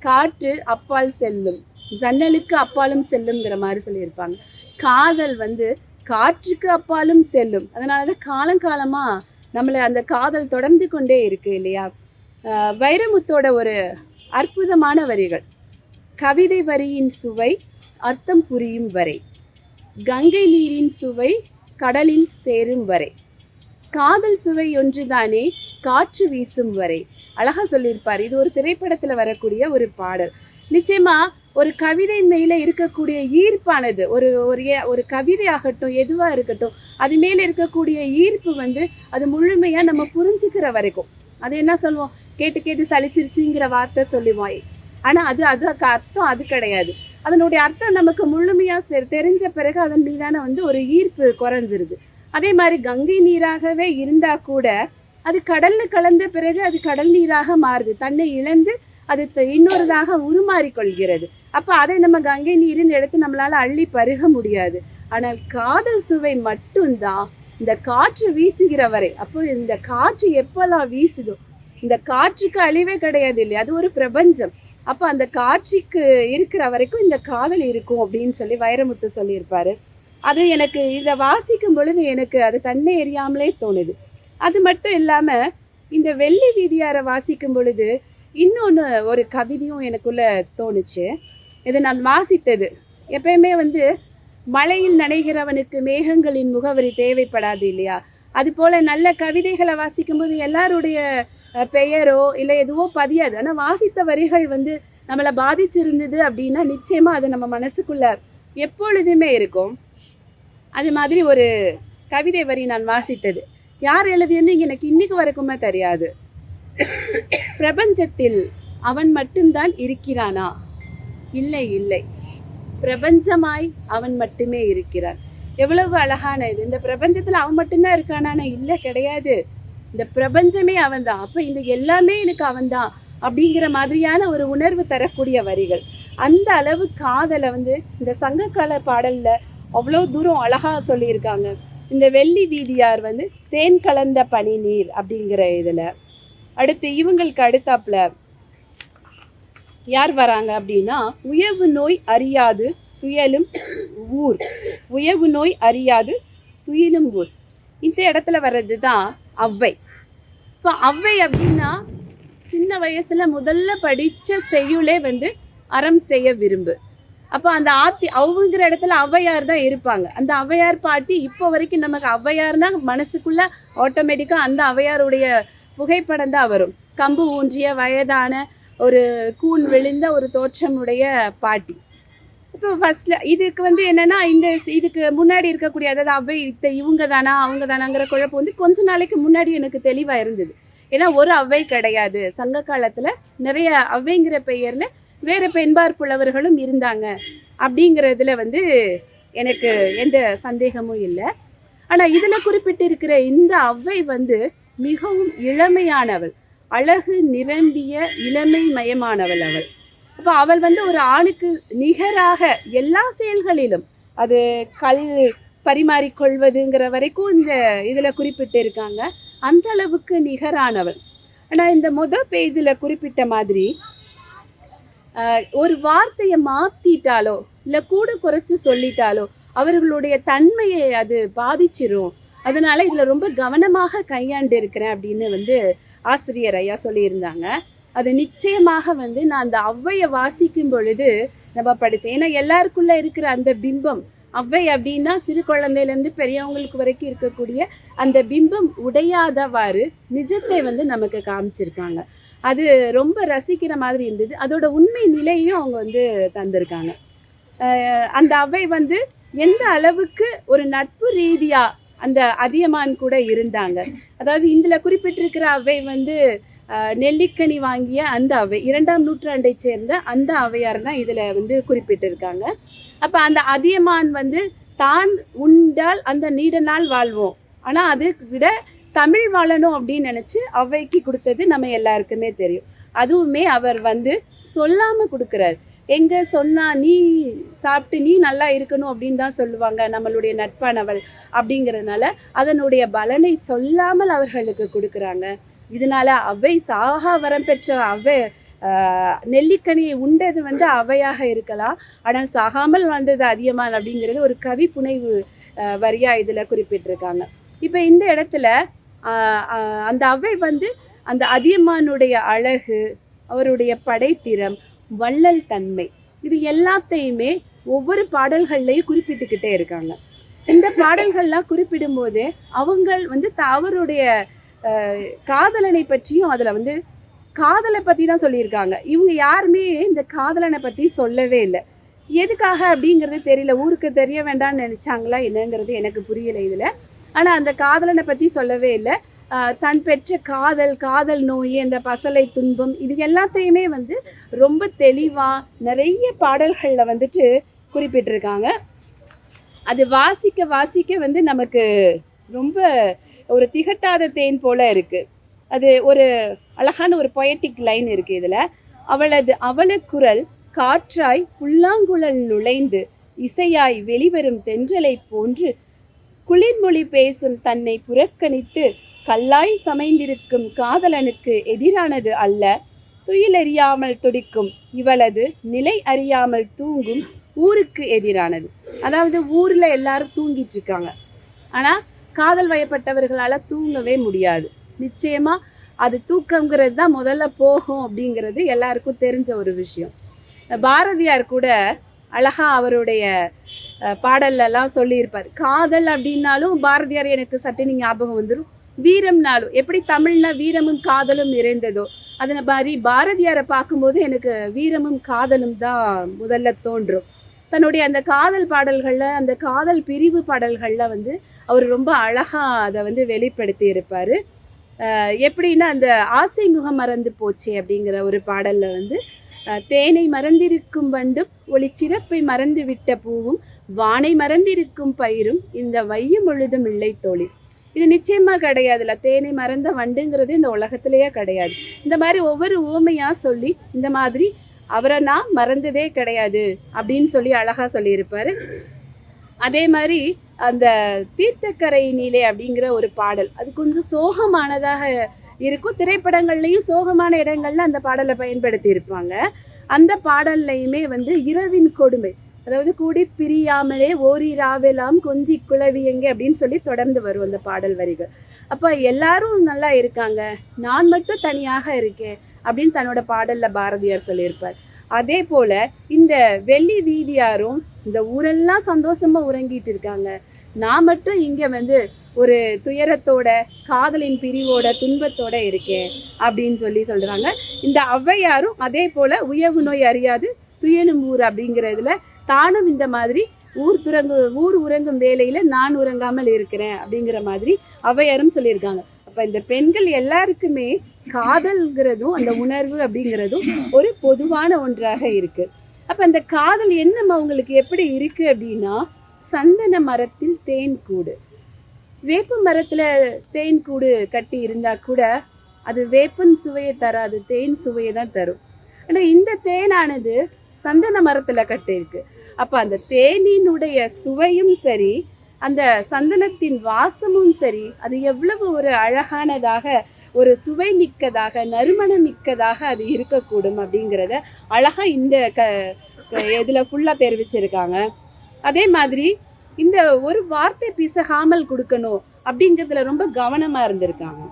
[SPEAKER 2] காற்று அப்பால் செல்லும், ஜன்னலுக்கு அப்பாலும் செல்லுங்கிற மாதிரி சொல்லியிருப்பாங்க. காதல் வந்து காற்றுக்கு அப்பாலும் செல்லும். அதனால தான் காலங்காலமாக நம்மளை அந்த காதல் தொடர்ந்து கொண்டே இருக்குது இல்லையா. வைரமுத்தோட ஒரு அற்புதமான வரிகள். கவிதை வரியின் சுவை அர்த்தம் புரியும் வரை, கங்கை நீரின் சுவை கடலில் சேரும் வரை, காதல் சுவை ஒன்றுதானே காற்று வீசும் வரை. அழகா சொல்லியிருப்பார். இது ஒரு திரைப்படத்துல வரக்கூடிய ஒரு பாடல். நிச்சயமா ஒரு கவிதை மேல இருக்கக்கூடிய ஈர்ப்பானது, ஒரு ஒரு கவிதை ஆகட்டும், எதுவா இருக்கட்டும், அது மேல இருக்கக்கூடிய ஈர்ப்பு அது முழுமையா நம்ம புரிஞ்சுக்கிற வரைக்கும். அது என்ன சொல்லுவோம், கேட்டு கேட்டு சலிச்சிருச்சுங்கிற வார்த்தை சொல்லுவோம். ஆனா அதுக்கு அர்த்தம் அது கிடையாது. அதனுடைய அர்த்தம் நமக்கு முழுமையா தெரிஞ்ச பிறகு அதன் மீதான ஒரு ஈர்ப்பு குறைஞ்சிருது. அதே மாதிரி கங்கை நீராகவே இருந்தா கூட அது கடல்ல கலந்த பிறகு அது கடல் நீராக மாறுது, தன்னை இழந்து அது இன்னொருதாக உருமாறிக்கொள்கிறது. அப்ப அதை நம்ம கங்கை நீரின் எடுத்து நம்மளால அள்ளி பருக முடியாது. ஆனால் காதல் சுவை மட்டும்தான் இந்த காற்று வீசுகிற வரை. அப்போ இந்த காற்று எப்பெல்லாம் வீசுதோ, இந்த காற்றுக்கு அழிவே கிடையாது இல்லையா, அது ஒரு பிரபஞ்சம். அப்போ அந்த காட்சிக்கு இருக்கிற வரைக்கும் இந்த காதல் இருக்கும் அப்படின்னு சொல்லி வைரமுத்து சொல்லியிருப்பாரு. அது எனக்கு இதை வாசிக்கும் பொழுது எனக்கு அது தன்னை எறியாமலே தோணுது. அது மட்டும் இல்லாம இந்த வெள்ளி வீதியாரை வாசிக்கும் பொழுது இன்னொன்று ஒரு கவிதையும் எனக்குள்ள தோணுச்சு. இது நான் வாசித்தது. எப்பயுமே மழையில் நனைகிறவனுக்கு மேகங்களின் முகவரி தேவைப்படாது இல்லையா, அது போல நல்ல கவிதைகளை வாசிக்கும்போது எல்லாருடைய பெயரோ இல்லை எதுவோ பதியாது. ஆனால் வாசித்த வரிகள் நம்மளை பாதிச்சிருந்தது அப்படின்னா நிச்சயமா அது நம்ம மனசுக்குள்ள எப்பொழுதுமே இருக்கும். அது மாதிரி ஒரு கவிதை வரி நான் வாசித்தது. யார் எழுதியன்னு எனக்கு இன்னைக்கு வரைக்குமே தெரியாது. பிரபஞ்சத்தில் அவன் மட்டும்தான் இருக்கிறானா? இல்லை இல்லை, பிரபஞ்சமாய் அவன் மட்டுமே இருக்கிறான். எவ்வளவு அழகான இது. இந்த பிரபஞ்சத்துல அவன் மட்டும்தான் இருக்கானா? இல்லை, கிடையாது. இந்த பிரபஞ்சமே அவன் தான். அப்ப இந்த எல்லாமே எனக்கு அவன் தான் அப்படிங்கிற மாதிரியான ஒரு உணர்வு தரக்கூடிய வரிகள். அந்த அளவு காதலை இந்த சங்ககால பாடல்ல அவ்வளோ தூரம் அழகா சொல்லியிருக்காங்க. இந்த வெள்ளி வீதியார் தேன் கலந்த பனி நீர் அப்படிங்கிற இதுல. அடுத்து இவங்களுக்கு அடுத்தாப்புல யார் வராங்க அப்படின்னா, உயவு நோய் அறியாது துயலும் ஊர். உயவு நோய் அறியாது துயிலும் ஊர். இந்த இடத்துல வர்றது தான் ஔவை. இப்போ ஔவை அப்படின்னா சின்ன வயசுல முதல்ல படிச்ச செய்யுளே அறம் செய்ய விரும்பு. அப்போ அந்த அவுங்கிற இடத்துல ஔவையார் தான் இருப்பாங்க. அந்த ஔவையார் பாட்டி இப்போ வரைக்கும் நமக்கு ஔவையார்னா மனசுக்குள்ள ஆட்டோமேட்டிக்கா அந்த ஔவையாருடைய புகைப்படம் தான் வரும். கம்பு ஊன்றிய வயதான ஒரு கூன் விழுந்த ஒரு தோற்றமுடைய பாட்டி. இப்போ ஃபர்ஸ்ட்ல இதுக்கு என்னன்னா, இதுக்கு முன்னாடி இருக்கக்கூடிய, அதாவது ஔவை இவங்க தானா அவங்க தானாங்கிற குழப்பம் கொஞ்ச நாளைக்கு முன்னாடி எனக்கு தெளிவா இருந்தது. ஏன்னா ஒரு ஔவை கிடையாது. சங்க காலத்துல நிறைய ஔவைங்கிற பெயர்ல வேற பெண்பார் புலவர்களும் இருந்தாங்க அப்படிங்கிறதுல எனக்கு எந்த சந்தேகமும் இல்லை. ஆனா இதுல குறிப்பிட்டு இருக்கிற இந்த ஔவை மிகவும் இளமையானவள், அழகு நிரம்பிய இளமை மயமானவள் அவள். அப்ப அவள் ஒரு ஆணுக்கு நிகராக எல்லா செயல்களிலும், அது கல் பரிமாறிக்கொள்வதுங்கிற வரைக்கும் இந்த இதுல குறிப்பிட்டு இருக்காங்க. அந்த அளவுக்கு நிகரானவள். ஆனா இந்த பேஜ்ல குறிப்பிட்ட மாதிரி ஒரு வார்த்தையை மாத்திட்டாலோ இல்லை கூட குறைச்சு சொல்லிட்டாலோ அவர்களுடைய தன்மையை அது பாதிச்சிரும். அதனால இதுல ரொம்ப கவனமாக கையாண்டு இருக்கிறேன் அப்படின்னு ஆசிரியர் ஐயா சொல்லியிருந்தாங்க. அது நிச்சயமாக நான் அந்த ஔவையை வாசிக்கும் பொழுது நம்ம படித்தேன். ஏன்னா எல்லாருக்குள்ள இருக்கிற அந்த பிம்பம், ஔவை அப்படின்னா சிறு குழந்தையிலேருந்து பெரியவங்களுக்கு வரைக்கும் இருக்கக்கூடிய அந்த பிம்பம் உடையாதவாறு நிஜத்தை நமக்கு காமிச்சிருக்காங்க. அது ரொம்ப ரசிக்கிற மாதிரி இருந்தது. அதோட உண்மை நிலையும் அவங்க தந்திருக்காங்க. அந்த ஔவை எந்த அளவுக்கு ஒரு நட்பு ரீதியா அந்த அதியமான் கூட இருந்தாங்க. அதாவது இதுல குறிப்பிட்டிருக்கிற ஔவை நெல்லிக்கனி வாங்கிய அந்த ஔவை 2ஆம் நூற்றாண்டை சேர்ந்த அந்த ஔவையார் தான் இதுல குறிப்பிட்டிருக்காங்க. அப்ப அந்த அதியமான் தான் உண்டால் அந்த நீண்ட நாள் வாழ்வோம், ஆனா அது விட தமிழ் வாழணும் அப்படின்னு நினைச்சு ஔவைக்கு கொடுத்தது நம்ம எல்லாருக்குமே தெரியும். அதுவுமே அவர் சொல்லாம கொடுக்குறாரு. எங்க சொன்னா நீ சாப்பிட்டு நீ நல்லா இருக்கணும் அப்படின்னு தான் சொல்லுவாங்க, நம்மளுடைய நட்பானவள் அப்படிங்கிறதுனால அதனுடைய பலனை சொல்லாமல் அவர்களுக்கு கொடுக்குறாங்க. இதனால ஔவை சாகா வரம் பெற்ற ஔவை. நெல்லிக்கனியை உண்டது ஔவையாக இருக்கலாம், ஆனால் சாகாமல் வாழ்ந்தது அதியமான் அப்படிங்கிறது ஒரு கவி புனைவு வரியா இதுல குறிப்பிட்டிருக்காங்க. இப்ப இந்த இடத்துல அந்த ஔவை அந்த அதியமானுடைய அழகு, அவருடைய படைத்திறம், வள்ளல் தன்மை, இது எல்லாத்தையுமே ஒவ்வொரு பாடல்கள்லையும் குறிப்பிட்டுக்கிட்டே இருக்காங்க. இந்த பாடல்கள்லாம் குறிப்பிடும்போது அவங்கள் வந்து அவருடைய காதலனை பற்றியும் அதில் வந்து காதலை பற்றி தான் சொல்லியிருக்காங்க. இவங்க யாருமே இந்த காதலனை பற்றி சொல்லவே இல்லை. எதுக்காக அப்படிங்கிறது தெரியல. ஊருக்கு தெரிய வேண்டாம்னு நினச்சாங்களா என்னங்கிறது எனக்கு புரியலை இதில். ஆனால் அந்த காதலனை பற்றி சொல்லவே இல்லை. தன் பெற்ற காதல், காதல் நோய், அந்த பசலை துன்பம், இது எல்லாத்தையுமே வந்து ரொம்ப தெளிவாக நிறைய பாடல்களில் வந்துட்டு குறிப்பிட்டிருக்காங்க. அது வாசிக்க வாசிக்க வந்து நமக்கு ரொம்ப ஒரு திகட்டாத தேன் போல இருக்குது. அது ஒரு அழகான ஒரு பொயட்டிக் லைன் இருக்குது இதில். அவளுக்குரல் காற்றாய் புல்லாங்குழல் நுழைந்து இசையாய் வெளிவரும் தென்றலை போன்று குளிர்மொழி பேசும் தன்னை புறக்கணித்து கல்லாய் சமைந்திருக்கும் காதலனுக்கு எதிரானது அல்ல, துயிலறியாமல் துடிக்கும் இவளது நிலை அறியாமல் தூங்கும் ஊருக்கு எதிரானது. அதாவது ஊரில் எல்லாரும் தூங்கிட்டு இருக்காங்க, ஆனால் காதல் வயப்பட்டவர்களால் தூங்கவே முடியாது. நிச்சயமாக அது தூக்கங்கிறது தான் முதல்ல போகும் அப்படிங்கிறது எல்லாருக்கும் தெரிஞ்ச ஒரு விஷயம். பாரதியார் கூட அழகா அவருடைய பாடல்லாம் சொல்லியிருப்பார். காதல் அப்படின்னாலும் பாரதியார் எனக்கு சட்டை ஞாபகம் வந்துடும். வீரம்னாலும் எப்படி தமிழ்னா வீரமும் காதலும் நிறைந்ததோ அதனை மாதிரி பாரதியாரை பார்க்கும்போது எனக்கு வீரமும் காதலும் தான் முதல்ல தோன்றும். தன்னுடைய அந்த காதல் பாடல்களில், அந்த காதல் பிரிவு பாடல்களில் வந்து அவர் ரொம்ப அழகாக அதை வந்து வெளிப்படுத்தி இருப்பார். எப்படின்னா அந்த ஆசை முகம் மறந்து போச்சே அப்படிங்கிற ஒரு பாடலில் வந்து தேனை மறந்திருக்கும் வண்டும் ஒளி சிறப்பை மறந்து விட்ட பூவும் வானை மறந்திருக்கும் பயிரும் இந்த வையம் முழுதும் இல்லை தோழி. இது நிச்சயமாக கிடையாதுல்ல. தேனை மறந்த வண்டுங்கிறது இந்த உலகத்திலேயே கிடையாது. இந்த மாதிரி ஒவ்வொரு ஊமையாக சொல்லி இந்த மாதிரி அவரை நான் மறந்ததே கிடையாது அப்படின்னு சொல்லி அழகாக சொல்லியிருப்பார். அதே மாதிரி அந்த தீர்த்தக்கரை நீலே அப்படிங்கிற ஒரு பாடல், அது கொஞ்சம் சோகமானதாக இருக்கும். திரைப்படங்கள்லையும் சோகமான இடங்கள்ல அந்த பாடலை பயன்படுத்தி இருப்பாங்க. அந்த பாடல்லையுமே வந்து இரவின் கொடுமை, அதாவது கூடி பிரியாமலே ஓரிராவெல்லாம் கொஞ்சி குளவியங்க அப்படின்னு சொல்லி தொடர்ந்து வரும் அந்த பாடல் வரிகள். அப்போ எல்லாரும் நல்லா இருக்காங்க, நான் மட்டும் தனியாக இருக்கேன் அப்படின்னு தன்னோட பாடலில் பாரதியார் சொல்லியிருப்பார். அதே போல் இந்த வெள்ளி வீதியாரும் இந்த ஊரெல்லாம் சந்தோஷமாக உறங்கிட்டு இருக்காங்க, நான் மட்டும் இங்கே வந்து ஒரு துயரத்தோட, காதலின் பிரிவோட, துன்பத்தோட இருக்கேன் அப்படின்னு சொல்லி சொல்கிறாங்க. இந்த ஔவையாரும் அதே போல் உயவு நோய் அறியாது துயனும் ஊர் அப்படிங்கிறதுல தானும் இந்த மாதிரி ஊர் உறங்கும் வேலையில் நான் உறங்காமல் இருக்கிறேன் அப்படிங்கிற மாதிரி ஔவையாரும் சொல்லியிருக்காங்க. அப்போ இந்த பெண்கள் எல்லாருக்குமே காதல்ங்கிறதும் அந்த உணர்வு அப்படிங்கிறதும் ஒரு பொதுவான ஒன்றாக இருக்குது. அப்போ அந்த காதல் என்ன அவங்களுக்கு எப்படி இருக்குது அப்படின்னா, சந்தன மரத்தில் தேன் கூடு, வேப்ப மரத்தில் தேன் கூடு கட்டி இருந்தால் கூட அது வேப்பன் சுவையை தராது, தேன் சுவையை தான் தரும். ஆனால் இந்த தேனானது சந்தன மரத்தில் கட்டியிருக்கு. அப்போ அந்த தேனினுடைய சுவையும் சரி, அந்த சந்தனத்தின் வாசமும் சரி, அது எவ்வளவு ஒரு அழகானதாக, ஒரு சுவை மிக்கதாக, நறுமணம் மிக்கதாக அது இருக்கக்கூடும் அப்படிங்கிறத அழகாக இந்த இதில் ஃபுல்லாக தெரிவிச்சிருக்காங்க. அதே மாதிரி இந்த ஒரு வார்த்தை பிசகாமல் கொடுக்கணும் அப்படிங்கிறதுல ரொம்ப கவனமாக இருந்திருக்காங்க.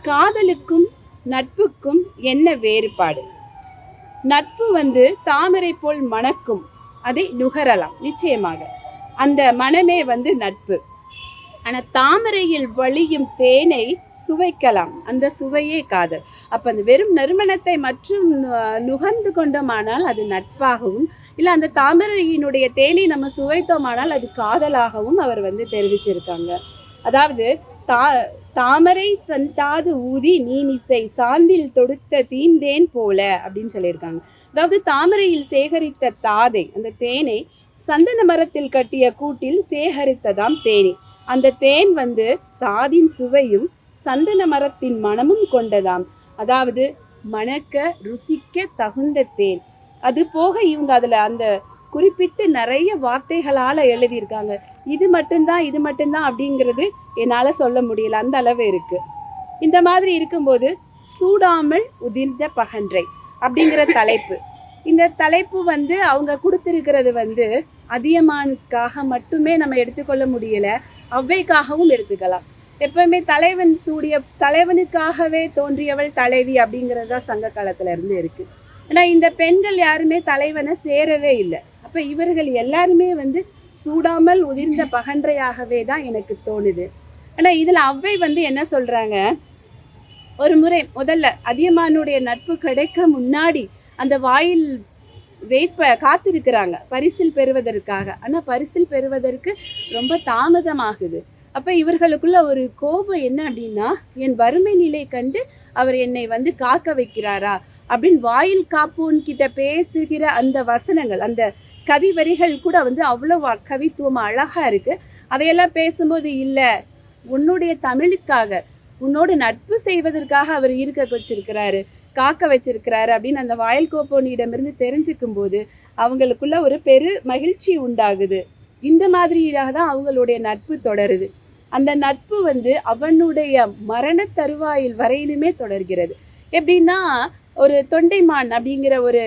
[SPEAKER 2] காதலுக்கும் நட்புக்கும் என்ன வேறுபாடு? நட்பு வந்து தாமரை போல் மணக்கும், அதை நுகரலாம் நிச்சயமாக, அந்த மனமே வந்து நட்பு. ஆனால் தாமரையில் வழியும் தேனை சுவைக்கலாம், அந்த சுவையே காதல். அப்போ அந்த வெறும் நறுமணத்தை மற்றும் நுகர்ந்து கொண்டோமானால் அது நட்பாகவும், இல்லை அந்த தாமரையினுடைய தேனை நம்ம சுவைத்தோமானால் அது காதலாகவும் அவர் வந்து தெரிவிச்சிருக்காங்க. அதாவது தாமரை தந்தாது ஊதி நீனிசை சாந்தில் தொடுத்த தீந்தேன் போல அப்படின்னு சொல்லியிருக்காங்க. அதாவது தாமரையில் சேகரித்த தாதை, அந்த தேனை சந்தன மரத்தில் கட்டிய கூட்டில் சேகரித்ததாம் தேனி. அந்த தேன் வந்து தாதின் சுவையும் சந்தன மரத்தின் மனமும் கொண்டதாம். அதாவது மணக்க ருசிக்க தகுந்த தேன். அது போக இவங்க அதில் அந்த குறிப்பிட்டு நிறைய வார்த்தைகளால் எழுதியிருக்காங்க. இது மட்டும்தான் அப்படிங்கிறது என்னால் சொல்ல முடியல, அந்த அளவு இருக்குது. இந்த மாதிரி இருக்கும்போது சூடாமல் உதிர்ந்த பகன்றை அப்படிங்கிற தலைப்பு, இந்த தலைப்பு வந்து அவங்க கொடுத்துருக்கிறது வந்து அதியமானுக்காக மட்டுமே நம்ம எடுத்துக்கொள்ள முடியலை, ஔவைக்காகவும் எடுத்துக்கலாம். எப்பவுமே தலைவனுக்காகவே தோன்றியவள் தலைவி அப்படிங்கிறது தான் சங்க காலத்துல இருந்து இருக்கு. ஆனா இந்த பெண்கள் யாருமே தலைவனை சேரவே இல்லை. அப்ப இவர்கள் எல்லாருமே வந்து சூடாமல் உதிர்ந்த பகன்றையாகவே தான் எனக்கு தோணுது. ஆனா இதுல அவ்வை வந்து என்ன சொல்றாங்க, ஒரு முறை முதல்ல அதியமானுடைய நட்பு கிடைக்க முன்னாடி அந்த வாயில் காத்திருக்கிறாங்க பரிசில் பெறுவதற்காக. ஆனா பரிசில் பெறுவதற்கு ரொம்ப தாமதமாகுது. அப்ப இவர்களுக்குள்ள ஒரு கோபம் என்ன அப்படின்னா, என் வறுமை நிலை கண்டு அவர் என்னை வந்து காக்க வைக்கிறாரா அப்படின்னு வாயில் காப்போன் கிட்ட பேசுகிற அந்த வசனங்கள், அந்த கவி வரிகள் கூட வந்து அவ்வளவு கவித்துவம் அழகா இருக்கு. அதையெல்லாம் பேசும்போது இல்ல, உன்னுடைய தமிழுக்காக உன்னோடு நட்பு செய்வதற்காக அவர் இருக்க வச்சிருக்கிறாரு, காக்க வச்சிருக்கிறாரு அப்படின்னு அந்த வாயில் கோப்போனிடமிருந்து தெரிஞ்சுக்கும் போது அவங்களுக்குள்ள ஒரு பெரு மகிழ்ச்சி உண்டாகுது. இந்த மாதிரியாக தான் அவங்களுடைய நட்பு தொடருது. அந்த நட்பு வந்து அவனுடைய மரண தருவாயில் வரையிலுமே தொடர்கிறது. எப்படின்னா, ஒரு தொண்டைமான் அப்படிங்கிற ஒரு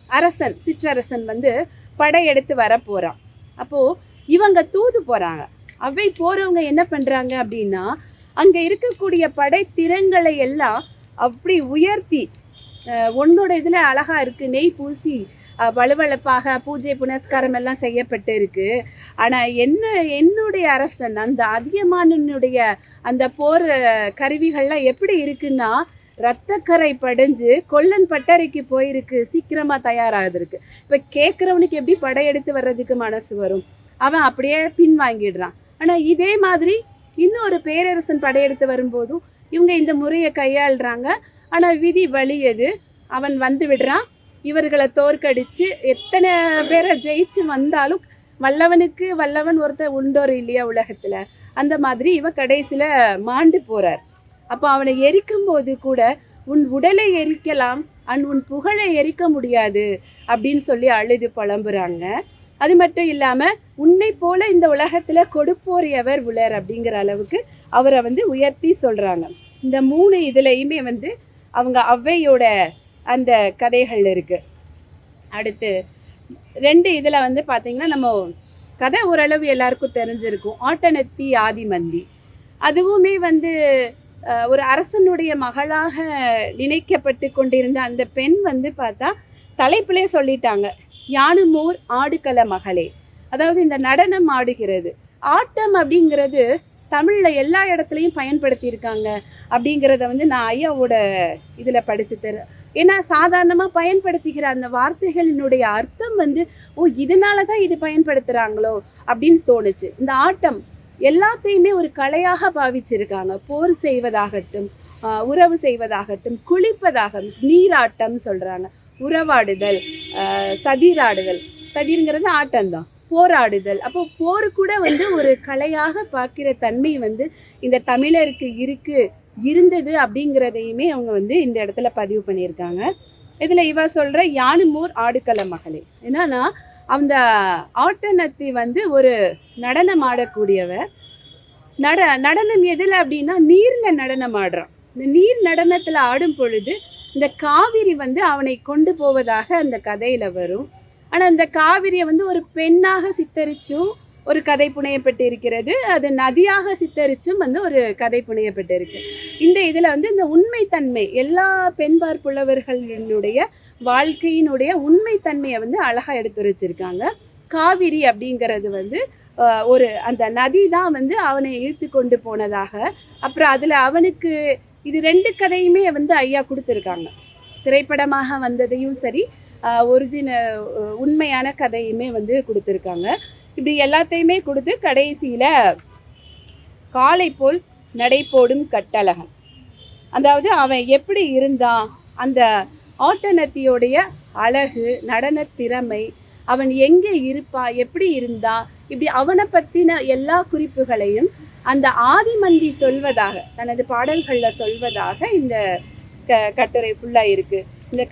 [SPEAKER 2] அரசன், சிற்றரசன் வந்து படையெடுத்து வர போறான். அப்போ இவங்க தூது போறாங்க. அவை போறவங்க என்ன பண்றாங்க அப்படின்னா, அங்க இருக்கக்கூடிய படை திறன்களை எல்லாம் அப்படி உயர்த்தி, உன்னோட இதுல அழகா இருக்கு, நெய் பூசி வலுவழுப்பாக பூஜை புனஸ்காரம் எல்லாம் செய்யப்பட்டு இருக்கு. ஆனா என்னுடைய அரசன் அந்த அதியமானுடைய அந்த போர் கருவிகள்லாம் எப்படி இருக்குன்னா, ரத்தக்கரை படிஞ்சு கொல்லன் பட்டறைக்கு போயிருக்கு, சீக்கிரமா தயாராகுதுருக்கு. இப்ப கேட்கிறவனுக்கு எப்படி படையெடுத்து வர்றதுக்கு மனசு வரும்? அவன் அப்படியே பின் வாங்கிடுறான். ஆனா இதே மாதிரி இன்னொரு பேரரசன் படையெடுத்து வரும்போதும் இவங்க இந்த முறையை கையாளுறாங்க. ஆனா விதி வலியது, அவன் வந்து விடுறான். இவர்களை தோற்கடிச்சு எத்தனை பேரை ஜெயிச்சு வந்தாலும் வல்லவனுக்கு வல்லவன் ஒருத்தர் உண்டோர் இல்லையா உலகத்துல, அந்த மாதிரி இவன் கடைசியில மாண்டு போறார். அப்போ அவனை எரிக்கும் போது கூட உன் உடலை எரிக்கலாம், உன் புகழை எரிக்க முடியாது அப்படின்னு சொல்லி அழுது புலம்புறாங்க. அது மட்டும் இல்லாம உன்னை போல இந்த உலகத்துல கொடுப்போர் எவர் உலர் அப்படிங்கிற அளவுக்கு அவரை வந்து உயர்த்தி சொல்றாங்க. இந்த 3 இதுலையுமே வந்து அவங்க ஔவையோட அந்த கதைகள் இருக்கு. அடுத்து 2 இதுல வந்து பாத்தீங்கன்னா, நம்ம கதை ஓரளவு எல்லாருக்கும் தெரிஞ்சிருக்கும், ஆட்டனத்தி ஆதிமந்தி. அதுவுமே வந்து ஒரு அரசனுடைய மகளாக நினைக்கப்பட்டு கொண்டிருந்த அந்த பெண் வந்து பார்த்தா தலைப்பிலே சொல்லிட்டாங்க, யானுமோர் ஆடுகள மகளே. அதாவது இந்த நடனம் ஆடுகிறது. ஆட்டம் அப்படிங்கிறது தமிழ்ல எல்லா இடத்துலையும் பயன்படுத்தி இருக்காங்க அப்படிங்கிறத வந்து நான் ஐயாவோட இதுல படிச்சு தரேன். ஏன்னா சாதாரணமா பயன்படுத்துகிற அந்த வார்த்தைகளினுடைய அர்த்தம் வந்து, ஓ இதனாலதான் இது பயன்படுத்துறாங்களோ அப்படின்னு தோணுச்சு. இந்த ஆட்டம் எல்லாத்தையுமே ஒரு கலையாக பாவிச்சிருக்காங்க. போர் செய்வதாகட்டும், உறவு செய்வதாகட்டும், குளிப்பதாகட்டும், நீராட்டம் சொல்றாங்க, உறவாடுதல், சதிராடுதல். சதிர்ங்கிறது ஆட்டம்தான், போராடுதல். அப்போ போர் கூட வந்து ஒரு கலையாக பார்க்கிற தன்மை வந்து இந்த தமிழருக்கு இருந்தது அப்படிங்கிறதையுமே அவங்க வந்து இந்த இடத்துல பதிவு பண்ணியிருக்காங்க. இதுல இவ சொல்ற யானுமோர் ஆடுகள மகளே என்னன்னா, அந்த ஆட்டனத்தி வந்து ஒரு நடனம் ஆடக்கூடியவ. நடனம் எதுல அப்படின்னா, நீர்ல நடனம் ஆடுறான். இந்த நீர் நடனத்துல ஆடும் பொழுது இந்த காவிரி வந்து அவனை கொண்டு போவதாக அந்த கதையில வரும். ஆனா அந்த காவிரியை வந்து ஒரு பெண்ணாக சித்தரிச்சும் ஒரு கதை புனையப்பட்டு இருக்கிறது, அது நதியாக சித்தரிச்சும் வந்து ஒரு கதை புனையப்பட்டு இருக்கு. இந்த இதுல வந்து இந்த உண்மைத்தன்மை, எல்லா பெண்பார் புலவர்களினுடைய வாழ்க்கையினுடைய உண்மைத்தன்மையை வந்து அழகா எடுத்து வச்சிருக்காங்க. காவிரி அப்படிங்கிறது வந்து ஒரு அந்த நதி தான் வந்து அவனை இழுத்து கொண்டு போனதாக. அப்புறம் அதுல அவனுக்கு இது 2 கதையுமே வந்து ஐயா கொடுத்துருக்காங்க. திரைப்படமாக வந்ததையும் சரி, உண்மையான கதையுமே வந்து கொடுத்துருக்காங்க. இப்படி எல்லாத்தையுமே கொடுத்து கடைசியில காளை போல் நடை போடும் கட்டழகன், அதாவது அவன் எப்படி இருந்தான், அந்த ஆட்டனத்தியோடைய அழகு, நடன திறமை, அவன் எங்கே இருப்பா, எப்படி இருந்தான், இப்படி அவனை பற்றின எல்லா குறிப்புகளையும் அந்த ஆதிமந்தி சொல்வதாக, தனது பாடல்களில் சொல்வதாக இந்த கட்டுரை ஃபுல்லாக இருக்குது. இந்த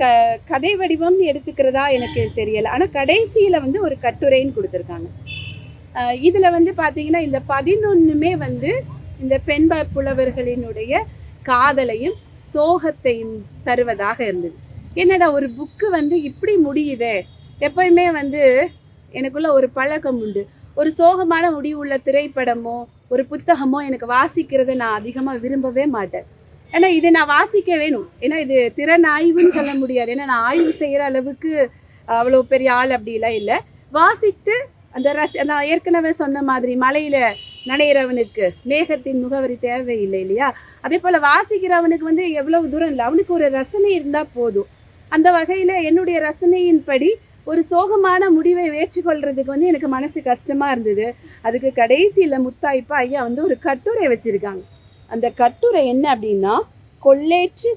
[SPEAKER 2] கதை வடிவம் எடுத்துக்கிறதா எனக்கு தெரியலை, ஆனால் கடைசியில் வந்து ஒரு கட்டுரைன்னு கொடுத்துருக்காங்க. இதில் வந்து பார்த்தீங்கன்னா இந்த 11மே வந்து இந்த பெண்பார் புலவர்களினுடைய காதலையும் சோகத்தையும் தருவதாக இருந்தது. என்னடா ஒரு புக்கு வந்து இப்படி முடியுதே. எப்பயுமே வந்து எனக்குள்ள ஒரு பழக்கம் உண்டு, ஒரு சோகமான முடிவுள்ள திரைப்படமோ ஒரு புத்தகமோ எனக்கு வாசிக்கிறத நான் அதிகமாக விரும்பவே மாட்டேன். ஏன்னா இதை நான் வாசிக்க வேணும். ஏன்னா இது திறன் ஆய்வுன்னு சொல்ல முடியாது. ஏன்னா நான் ஆய்வு செய்கிற அளவுக்கு அவ்வளோ பெரிய ஆள் அப்படிலாம் இல்லை. வாசித்து அந்த நான் ஏற்கனவே சொன்ன மாதிரி மலையில் நனையிறவனுக்கு மேகத்தின் முகவரி தேவையில்லை இல்லையா? அதே போல் வாசிக்கிறவனுக்கு வந்து எவ்வளவு தூரம் இல்லை, அவனுக்கு ஒரு ரசனை இருந்தால் போதும். அந்த வகையில் என்னுடைய ரசனையின்படி ஒரு சோகமான முடிவை ஏற்றுக்கொள்றதுக்கு வந்து எனக்கு மனசு கஷ்டமாக இருந்தது. அதுக்கு கடைசியில் முத்தாய்ப்பா ஐயா வந்து ஒரு கட்டுரை வச்சுருக்காங்க. அந்த கட்டுரை என்ன அப்படின்னா, கொள்ளேற்று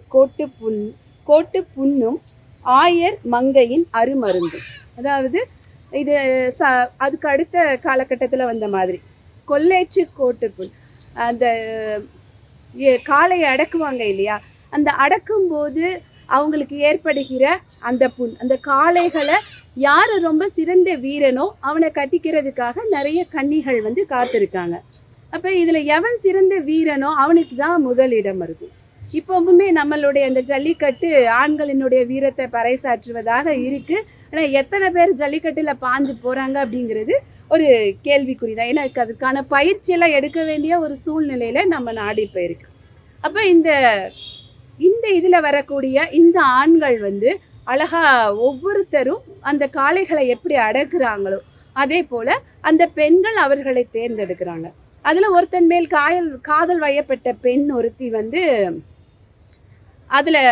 [SPEAKER 2] கோட்டு புண்ணும் ஆயர் மங்கையின் அருமருந்து. அதாவது இது அதுக்கு அடுத்த காலகட்டத்தில் வந்த மாதிரி. கொள்ளேற்று கோட்டு புண், அந்த காளையை அடக்குவாங்க இல்லையா, அந்த அடக்கும்போது அவங்களுக்கு ஏற்படுகிற அந்த புண், அந்த காளைகளை யார் ரொம்ப சிறந்த வீரனோ அவனை கட்டிக்கிறதுக்காக நிறைய கன்னிகள் வந்து காத்திருக்காங்க. அப்போ இதில் எவன் சிறந்த வீரனோ அவனுக்கு தான் முதலிடம் வருது. இப்போவுமே நம்மளுடைய அந்த ஜல்லிக்கட்டு ஆண்களினுடைய வீரத்தை பறைசாற்றுவதாக இருக்குது. ஆனால் எத்தனை பேர் ஜல்லிக்கட்டில் பாஞ்சு போகிறாங்க அப்படிங்கிறது ஒரு கேள்விக்குறி தான். ஏன்னா அதுக்கான பயிற்சியெல்லாம் எடுக்க வேண்டிய ஒரு சூழ்நிலையில் நம்ம நாடு போயிருக்கு. அப்போ இந்த இதில் வரக்கூடிய இந்த ஆண்கள் வந்து அழகாக ஒவ்வொருத்தரும் அந்த காளைகளை எப்படி அடக்குறாங்களோ அதே போல் அந்த பெண்கள் அவர்களை தேர்ந்தெடுக்கிறாங்க. அதில் ஒருத்தன் மேல் காதல் வயப்பட்ட பெண் ஒருத்தி வந்து அதில்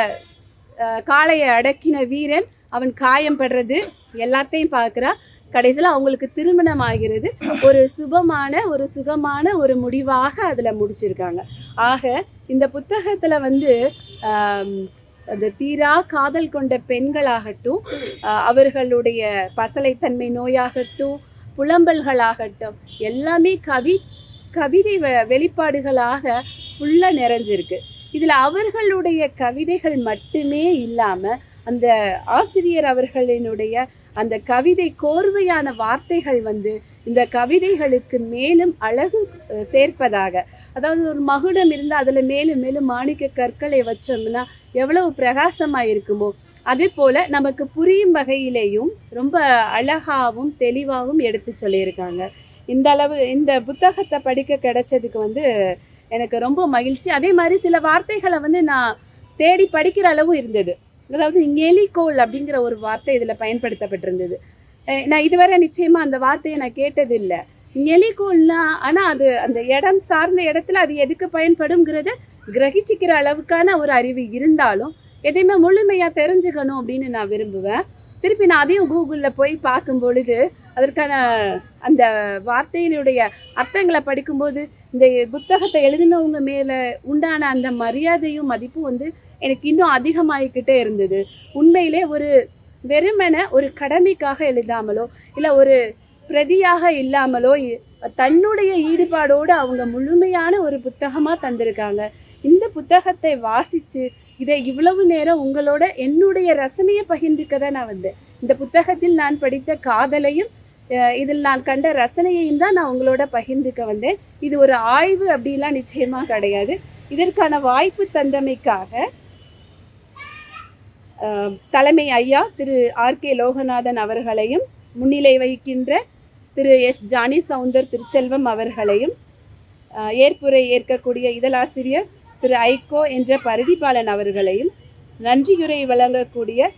[SPEAKER 2] காளையை அடக்கின வீரன் அவன் காயம் படுறது எல்லாத்தையும் பார்க்குறா. கடைசியில் அவங்களுக்கு திருமணம் ஆகிறது. ஒரு சுகமான ஒரு முடிவாக அதில் முடிச்சிருக்காங்க. ஆக இந்த புத்தகத்தில் வந்து அந்த தீரா காதல் கொண்ட பெண்களாகட்டும், அவர்களுடைய பசலைத்தன்மை நோயாகட்டும், புலம்பல்களாகட்டும், எல்லாமே கவிதை வெளிப்பாடுகளாக ஃபுல்லாக நிறைஞ்சிருக்கு. இதில் அவர்களுடைய கவிதைகள் மட்டுமே இல்லாமல் அந்த ஆசிரியர் அவர்களினுடைய அந்த கவிதை கோர்வையான வார்த்தைகள் வந்து இந்த கவிதைகளுக்கு மேலும் அழகு சேர்ப்பதாக, அதாவது ஒரு மகுடம் இருந்தால் அதில் மேலும் மேலும் மாணிக்க கற்களை வச்சோம்னா எவ்வளவு பிரகாசமாக இருக்குமோ அதே போல் நமக்கு புரியும் வகையிலேயும் ரொம்ப அழகாகவும் தெளிவாகவும் எடுத்து சொல்லியிருக்காங்க. இந்த புத்தகத்தை படிக்க கிடைச்சதுக்கு வந்து எனக்கு ரொம்ப மகிழ்ச்சி. அதே மாதிரி சில வார்த்தைகளை வந்து நான் தேடி படிக்கிற அளவும் இருந்தது. அதாவது நெலிக்கோள் அப்படிங்கிற ஒரு வார்த்தை இதில் பயன்படுத்தப்பட்டிருந்தது. நான் இதுவரை நிச்சயமாக அந்த வார்த்தையை நான் கேட்டதில்லை. நெலிக்கோள்னா ஆனால் அது அந்த இடம் சார்ந்த இடத்துல அது எதுக்கு பயன்படுங்கிறத கிரகிச்சிக்கிற அளவுக்கான ஒரு அறிவு இருந்தாலும் எதையுமே முழுமையாக தெரிஞ்சுக்கணும் அப்படின்னு நான் விரும்புவேன். திருப்பி நான் அதையும் கூகுளில் போய் பார்க்கும் பொழுது அதற்கான அந்த வார்த்தையினுடைய அர்த்தங்களை படிக்கும்போது இந்த புத்தகத்தை எழுதினவங்க மேலே உண்டான அந்த மரியாதையும் மதிப்பும் வந்து எனக்கு இன்னும் அதிகமாகிக்கிட்டே இருந்தது. உண்மையிலே ஒரு வெறுமனை ஒரு கடமைக்காக எழுதாமலோ இல்லை ஒரு பிரதியாக இல்லாமலோ தன்னுடைய ஈடுபாடோடு அவங்க முழுமையான ஒரு புத்தகமாக தந்திருக்காங்க. இந்த புத்தகத்தை வாசித்து இதை இவ்வளவு நேரம் உங்களோட என்னுடைய ரசனையை பகிர்ந்துக்க தான் நான் வந்தேன். இந்த புத்தகத்தில் நான் படித்த காதலையும் இதில் நான் கண்ட ரசனையையும் தான் நான் உங்களோட பகிர்ந்துக்க வந்தேன். இது ஒரு ஆய்வு அப்படிலாம் நிச்சயமாக கிடையாது. இதற்கான வாய்ப்பு தந்தமைக்காக தலைமை ஐயா திரு ஆர்.கே. லோகநாதன் அவர்களையும், முன்னிலை வகிக்கின்ற திரு எஸ். ஜானி சவுந்தர் திருச்செல்வம் அவர்களையும், ஏற்புரை ஏற்கக்கூடிய இதழாசிரியர் திரு ஐகோ என்ற பரதிபாலன் அவர்களையும், நன்றியுரை வழங்கக்கூடிய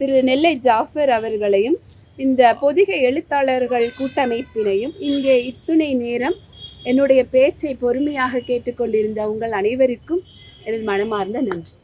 [SPEAKER 2] திரு நெல்லை ஜாஃபர் அவர்களையும், இந்த பொதிகை எழுத்தாளர்கள் கூட்டமைப்பினையும், இங்கே இத்துணை நேரம் என்னுடைய பேச்சை பொறுமையாக கேட்டுக்கொண்டிருந்த உங்கள் அனைவருக்கும் எனது மனமார்ந்த நன்றி.